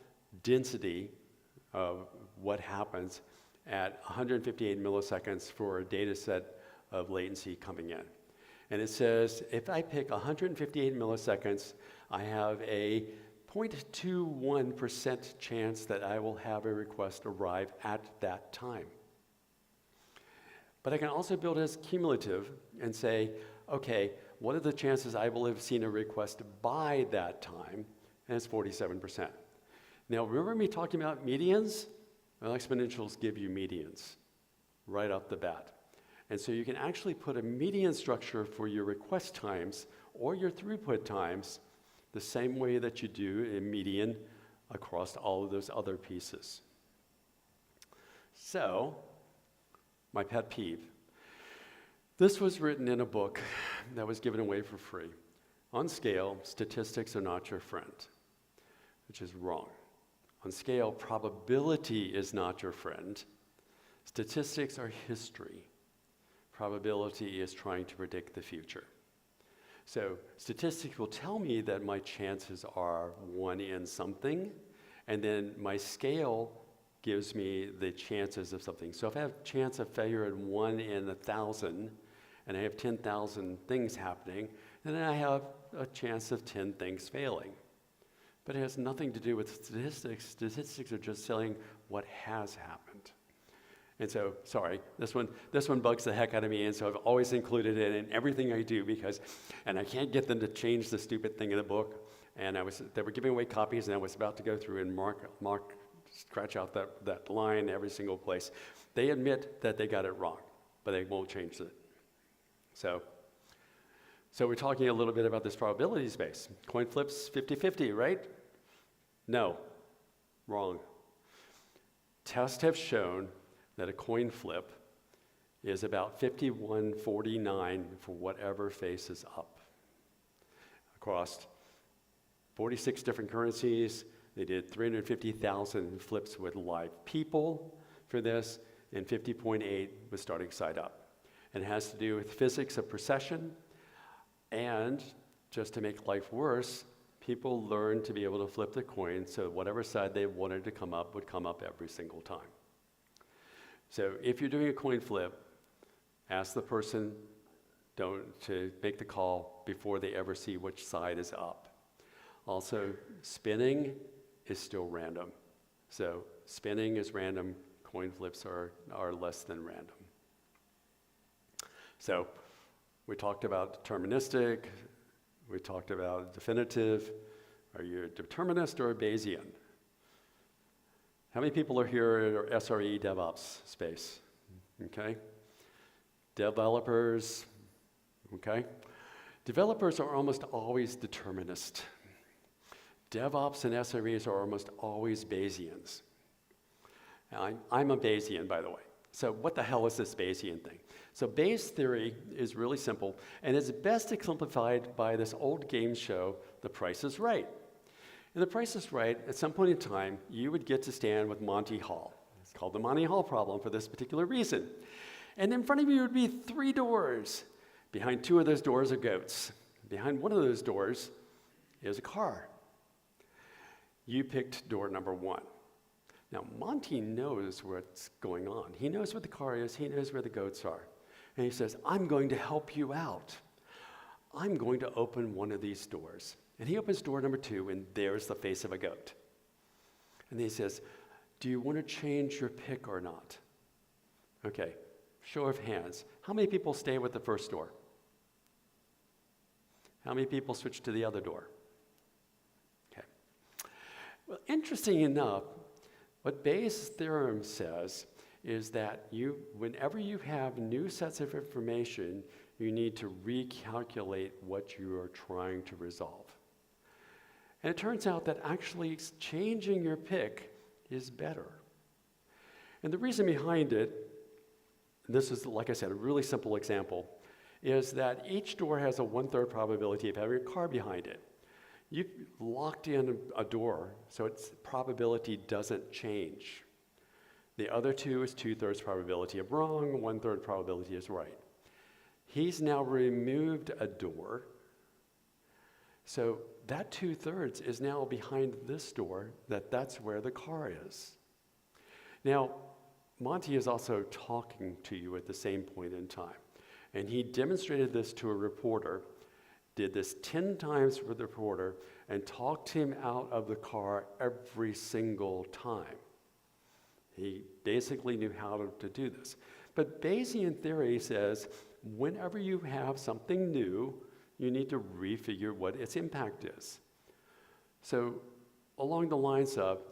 density of what happens at 158 milliseconds for a data set of latency coming in. And it says, if I pick 158 milliseconds, I have a 0.21% chance that I will have a request arrive at that time. But I can also build it as cumulative and say, okay, what are the chances I will have seen a request by that time? And it's 47%. Now, remember me talking about medians? Well, exponentials give you medians right off the bat. And so you can actually put a median structure for your request times or your throughput times the same way that you do a median across all of those other pieces. So, my pet peeve. This was written in a book that was given away for free. On SCaLE, statistics are not your friend, which is wrong. On SCaLE, probability is not your friend. Statistics are history. Probability is trying to predict the future. So statistics will tell me that my chances are 1 in something, and then my scale gives me the chances of something. So if I have a chance of failure at 1 in 1,000, and I have 10,000 things happening, then I have a chance of 10 things failing. But it has nothing to do with statistics. Statistics are just telling what has happened. And so, sorry, this one bugs the heck out of me, and so I've always included it in everything I do and I can't get them to change the stupid thing in the book. And they were giving away copies, and I was about to go through and scratch out that line every single place. They admit that they got it wrong, but they won't change it. So we're talking a little bit about this probability space. Coin flips 50-50, right? No, wrong. Tests have shown that a coin flip is about 51-49 for whatever faces up. Across 46 different currencies, they did 350,000 flips with live people for this, and 50.8 was starting side up. And it has to do with physics of precession, and just to make life worse, people learned to be able to flip the coin so whatever side they wanted to come up would come up every single time. So if you're doing a coin flip, ask the person to make the call before they ever see which side is up. Also, spinning is still random. So spinning is random, coin flips are less than random. So we talked about deterministic, we talked about definitive. Are you a determinist or a Bayesian? How many people are here at SRE DevOps space? Okay. Developers, okay? Developers are almost always determinist. DevOps and SREs are almost always Bayesians. Now, I'm a Bayesian, by the way. So what the hell is this Bayesian thing? So Bayes theory is really simple, and is best exemplified by this old game show, The Price is Right. In The Price is Right, at some point in time, you would get to stand with Monty Hall. It's called the Monty Hall problem for this particular reason. And in front of you would be 3 doors. Behind 2 of those doors are goats. Behind one of those doors is a car. You picked door number 1. Now, Monty knows what's going on. He knows what the car is. He knows where the goats are. And he says, I'm going to help you out. I'm going to open one of these doors. And he opens door number 2, and there's the face of a goat. And he says, do you want to change your pick or not? Okay, show of hands. How many people stay with the first door? How many people switch to the other door? Okay. Well, interesting enough, what Bayes' theorem says is that whenever you have new sets of information, you need to recalculate what you are trying to resolve. And it turns out that actually changing your pick is better. And the reason behind it, and this is, like I said, a really simple example, is that each door has a 1/3 probability of having a car behind it. You've locked in a door, so its probability doesn't change. The other 2 is 2/3 probability of wrong, 1/3 probability is right. He's now removed a door, so that 2/3 is now behind this door, that's where the car is. Now, Monty is also talking to you at the same point in time, and he demonstrated this to a reporter, did this 10 times with the reporter, and talked him out of the car every single time. He basically knew how to do this. But Bayesian theory says, whenever you have something new, you need to refigure what its impact is. So along the lines of,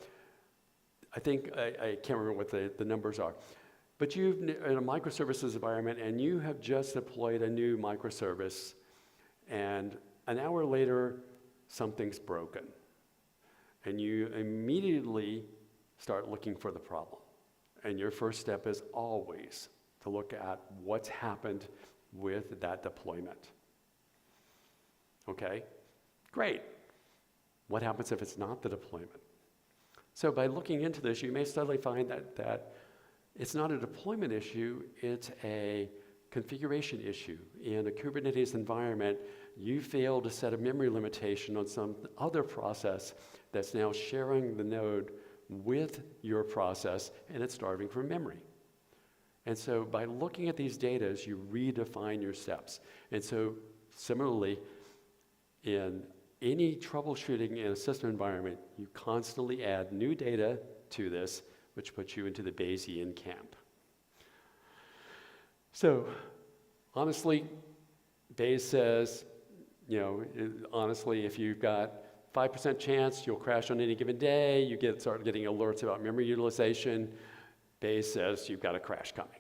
I think, I can't remember what the numbers are, but you've in a microservices environment and you have just deployed a new microservice, and an hour later, something's broken. And you immediately start looking for the problem. And your first step is always to look at what's happened with that deployment. Okay, great. What happens if it's not the deployment? So by looking into this, you may suddenly find that it's not a deployment issue, it's a configuration issue. In a Kubernetes environment, you failed to set a memory limitation on some other process that's now sharing the node with your process, and it's starving for memory. And so by looking at these data, you redefine your steps. And so similarly, in any troubleshooting in a system environment, you constantly add new data to this, which puts you into the Bayesian camp. So honestly, Bayes says, honestly, if you've got 5% chance you'll crash on any given day, you start getting alerts about memory utilization, Bayes says you've got a crash coming.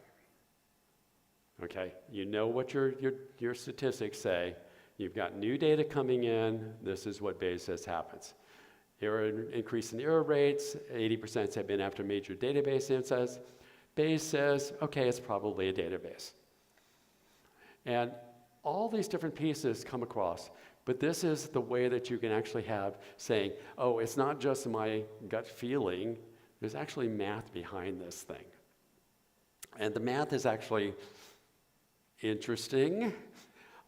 Okay, you know what your statistics say. You've got new data coming in. This is what Bayes says happens. Increase in error rates, 80% have been after major database insights. Bayes says, okay, it's probably a database. And all these different pieces come across, but this is the way that you can actually have saying, oh, it's not just my gut feeling, there's actually math behind this thing. And the math is actually interesting.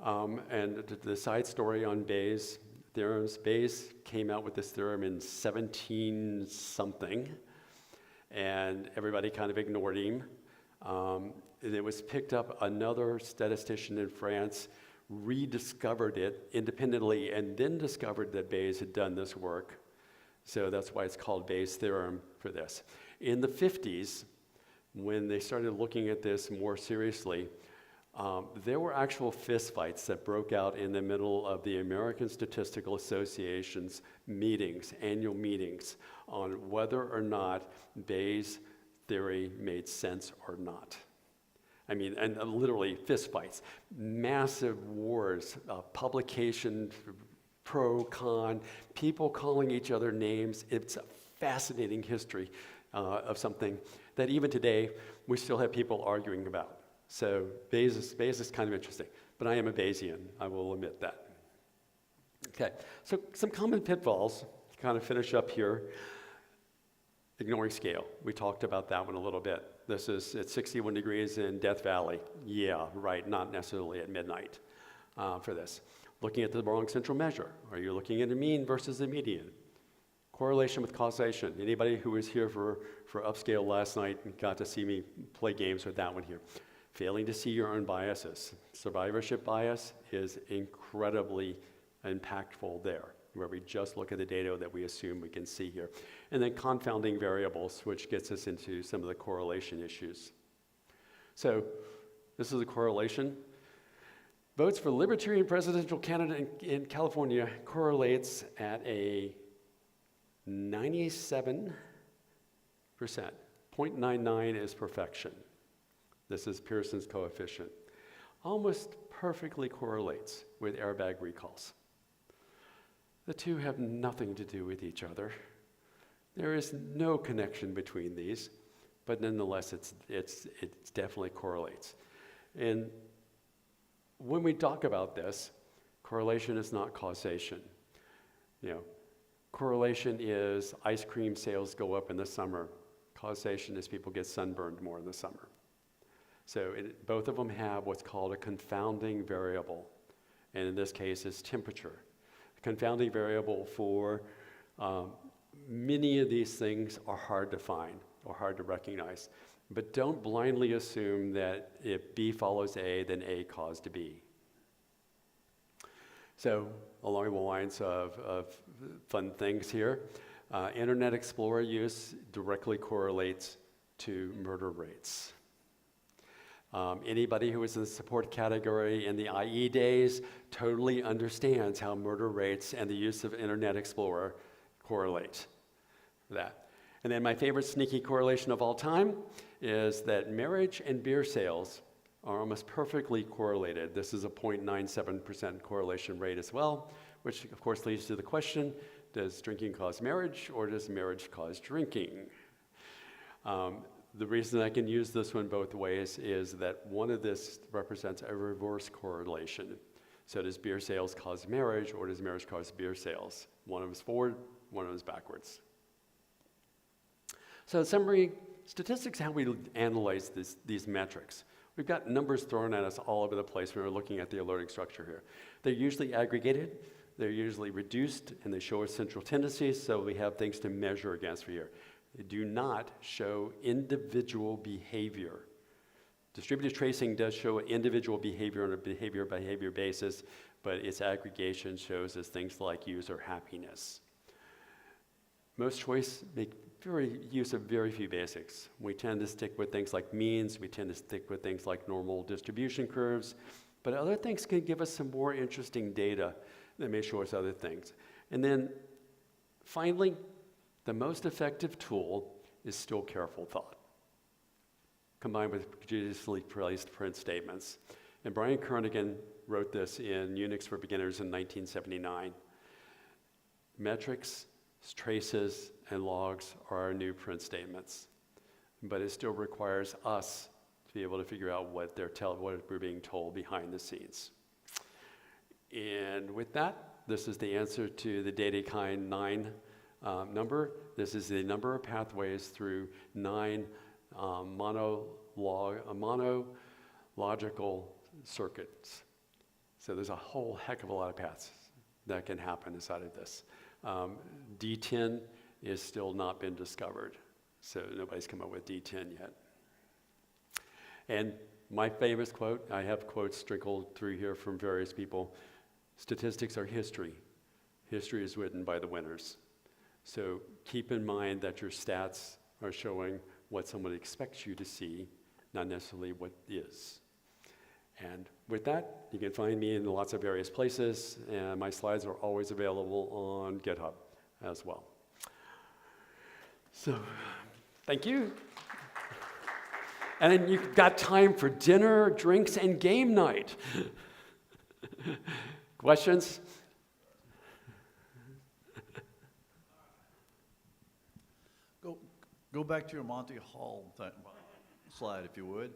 And the side story on Bayes' theorems, Bayes came out with this theorem in 17-something, and everybody kind of ignored him. It was picked up, another statistician in France rediscovered it independently and then discovered that Bayes had done this work. So that's why it's called Bayes' theorem for this. In the 50s, when they started looking at this more seriously, there were actual fistfights that broke out in the middle of the American Statistical Association's meetings, annual meetings, on whether or not Bayes' theory made sense or not. I mean, and literally fistfights, massive wars, publication, pro, con, people calling each other names. It's a fascinating history of something that even today we still have people arguing about. So Bayes is kind of interesting, but I am a Bayesian, I will admit that. Okay, so some common pitfalls to kind of finish up here. Ignoring scale. We talked about that one a little bit. This is at 61 degrees in Death Valley. Yeah, right, not necessarily at midnight for this. Looking at the wrong central measure. Are you looking at a mean versus a median? Correlation with causation. Anybody who was here for Upscale last night and got to see me play games with that one here. Failing to see your own biases. Survivorship bias is incredibly impactful there, where we just look at the data that we assume we can see here. And then confounding variables, which gets us into some of the correlation issues. So this is a correlation. Votes for Libertarian presidential candidate in California correlates at a 97%. 0.99 is perfection. This is Pearson's coefficient. Almost perfectly correlates with airbag recalls. The two have nothing to do with each other. There is no connection between these, but nonetheless, it definitely correlates. And when we talk about this, correlation is not causation. You know, correlation is ice cream sales go up in the summer. Causation is people get sunburned more in the summer. So both of them have what's called a confounding variable, and in this case, it's temperature. Confounding variable for many of these things are hard to find or hard to recognize. But don't blindly assume that if B follows A, then A caused B. So along the lines of fun things here, Internet Explorer use directly correlates to murder rates. Anybody who was in the support category in the IE days totally understands how murder rates and the use of Internet Explorer correlate with that. And then my favorite sneaky correlation of all time is that marriage and beer sales are almost perfectly correlated. This is a 0.97% correlation rate as well, which of course leads to the question, does drinking cause marriage or does marriage cause drinking? The reason I can use this one both ways is that one of this represents a reverse correlation. So does beer sales cause marriage or does marriage cause beer sales? One of them is forward, one of them is backwards. So in summary, statistics, how we analyze these metrics. We've got numbers thrown at us all over the place when we're looking at the alerting structure here. They're usually aggregated, they're usually reduced, and they show us central tendencies, so we have things to measure against for here. They do not show individual behavior. Distributed tracing does show individual behavior on a behavior-by-behavior basis, but its aggregation shows us things like user happiness. Most choice make use of very few basics. We tend to stick with things like means, we tend to stick with things like normal distribution curves, but other things can give us some more interesting data that may show us other things. And then finally, the most effective tool is still careful thought, combined with judiciously placed print statements. And Brian Kernighan wrote this in Unix for Beginners in 1979. Metrics, traces, and logs are our new print statements, but it still requires us to be able to figure out what we're being told behind the scenes. And with that, this is the answer to the data kind 9 number. This is the number of pathways through 9 monological circuits. So there's a whole heck of a lot of paths that can happen inside of this. D10 is still not been discovered, so nobody's come up with D10 yet. And my famous quote, I have quotes sprinkled through here from various people, statistics are history. History is written by the winners. So keep in mind that your stats are showing what someone expects you to see, not necessarily what is. And with that, you can find me in lots of various places, and my slides are always available on GitHub as well. So, thank you. And then you've got time for dinner, drinks, and game night. Questions? Go back to your Monty Hall slide, if you would.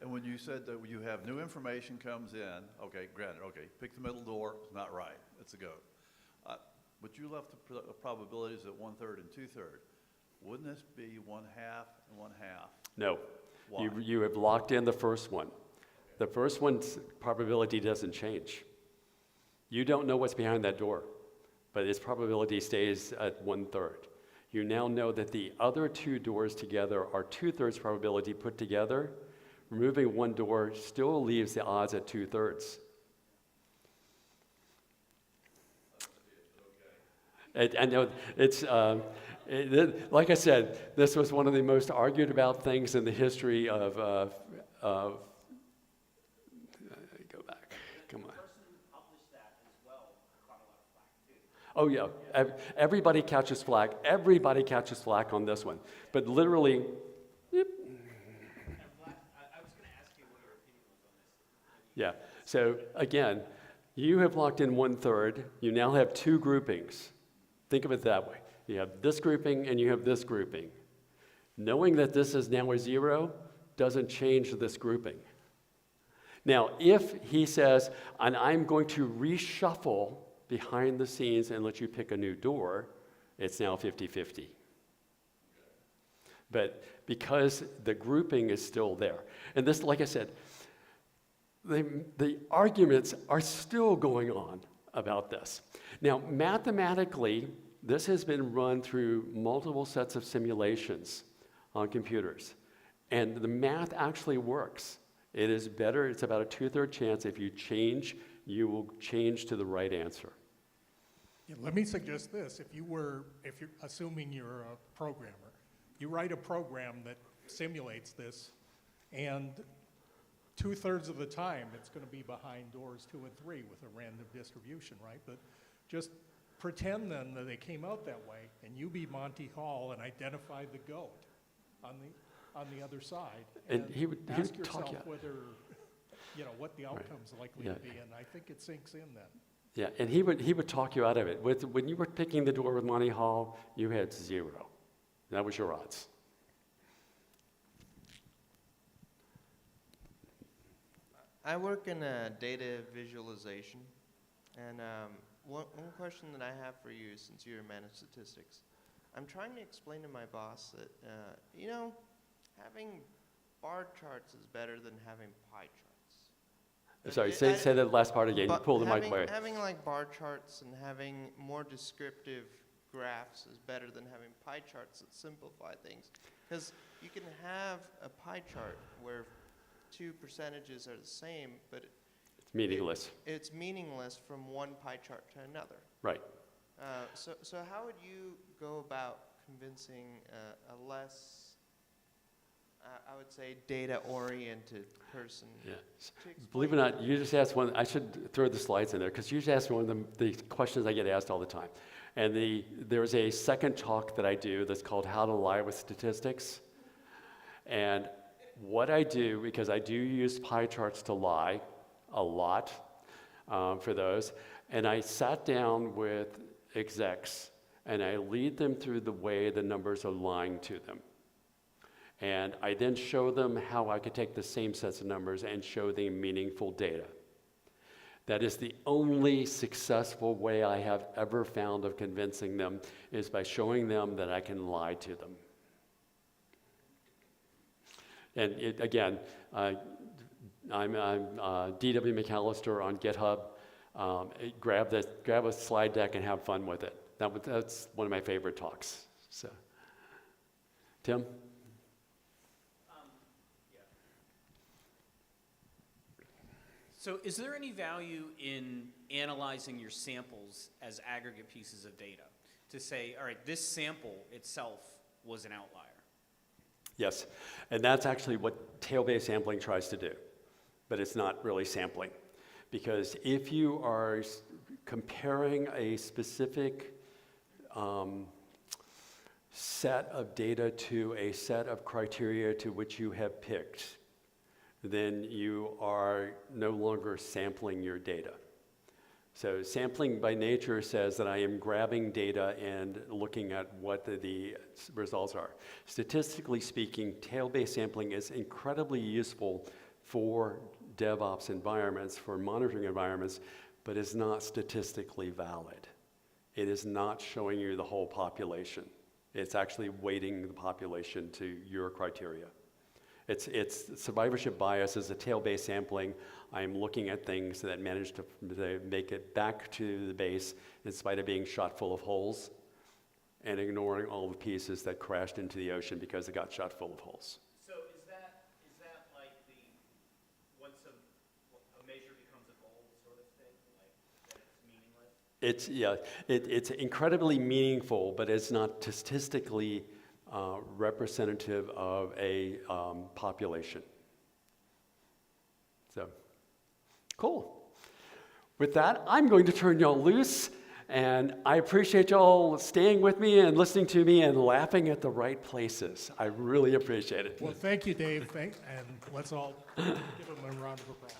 And when you said that you have new information comes in, okay, granted, okay, pick the middle door, not right, it's a go. But you left the probabilities at 1/3 and 2/3. Wouldn't this be 1/2 and 1/2? No. Why? You have locked in the first one. The first one's probability doesn't change. You don't know what's behind that door, but its probability stays at 1/3. You now know that the other two doors together are 2/3 probability put together. Removing one door still leaves the odds at 2/3. I know it's, like I said, this was one of the most argued about things in the history of go back, come on. The person who published that as well caught a lot of flack too. Oh yeah, everybody catches flack. Everybody catches flack on this one. But literally, yep. I was going to ask you what your opinion was on this. Yeah, so again, you have locked in 1/3. You now have two groupings. Think of it that way. You have this grouping and you have this grouping. Knowing that this is now a 0 doesn't change this grouping. Now, if he says, and I'm going to reshuffle behind the scenes and let you pick a new door, it's now 50-50. But because the grouping is still there, and this, like I said, the arguments are still going on about this. Now, mathematically, this has been run through multiple sets of simulations on computers, and the math actually works. It is better, it's about a 2/3 chance if you change, you will change to the right answer. Yeah, let me suggest this. If you're assuming you're a programmer, you write a program that simulates this, and 2/3 of the time it's going to be behind doors 2 and 3 with a random distribution, right? But just pretend then that they came out that way, and you be Monty Hall and identify the goat on the other side, And he would ask talk you yourself whether, what the outcome's likely Yeah. to be, and I think it sinks in then. Yeah, and he would talk you out of it. When you were picking the door with Monty Hall, you had 0. That was your odds. I work in data visualization, and one question that I have for you, since you're a man of statistics, I'm trying to explain to my boss that, having bar charts is better than having pie charts. But Sorry, say that last part again. You but pull the mic away. having like bar charts and having more descriptive graphs is better than having pie charts that simplify things. Because you can have a pie chart where 2 percentages are the same, but It's meaningless. it's meaningless from one pie chart to another. Right. So how would you go about convincing a less, I would say, data-oriented person? Yeah. to explain Believe it or not, you just asked one. I should throw the slides in there because you just asked one of the questions I get asked all the time. And there's a second talk that I do that's called How to Lie with Statistics. And what I do, because I do use pie charts to lie a lot for those, and I sat down with execs and I lead them through the way the numbers are lying to them. And I then show them how I could take the same sets of numbers and show them meaningful data. That is the only successful way I have ever found of convincing them, is by showing them that I can lie to them. And again, I'm D.W. McAllister on GitHub. Grab a slide deck and have fun with it. That's one of my favorite talks. So, Tim? So is there any value in analyzing your samples as aggregate pieces of data to say, all right, this sample itself was an outlier? Yes, and that's actually what tail-based sampling tries to do, but it's not really sampling. Because if you are comparing a specific set of data to a set of criteria to which you have picked, then you are no longer sampling your data. So sampling by nature says that I am grabbing data and looking at what the results are. Statistically speaking, tail-based sampling is incredibly useful for DevOps environments, for monitoring environments, but is not statistically valid. It is not showing you the whole population. It's actually weighting the population to your criteria. It's survivorship bias is a tail-based sampling. I'm looking at things that manage to make it back to the base in spite of being shot full of holes and ignoring all the pieces that crashed into the ocean because it got shot full of holes. So is that like the, once a measure becomes a goal sort of thing, like that it's meaningless? It's incredibly meaningful, but it's not statistically representative of a population. So, cool. With that, I'm going to turn y'all loose, and I appreciate y'all staying with me and listening to me and laughing at the right places. I really appreciate it. Well, thank you, Dave. And let's all give him a round of applause.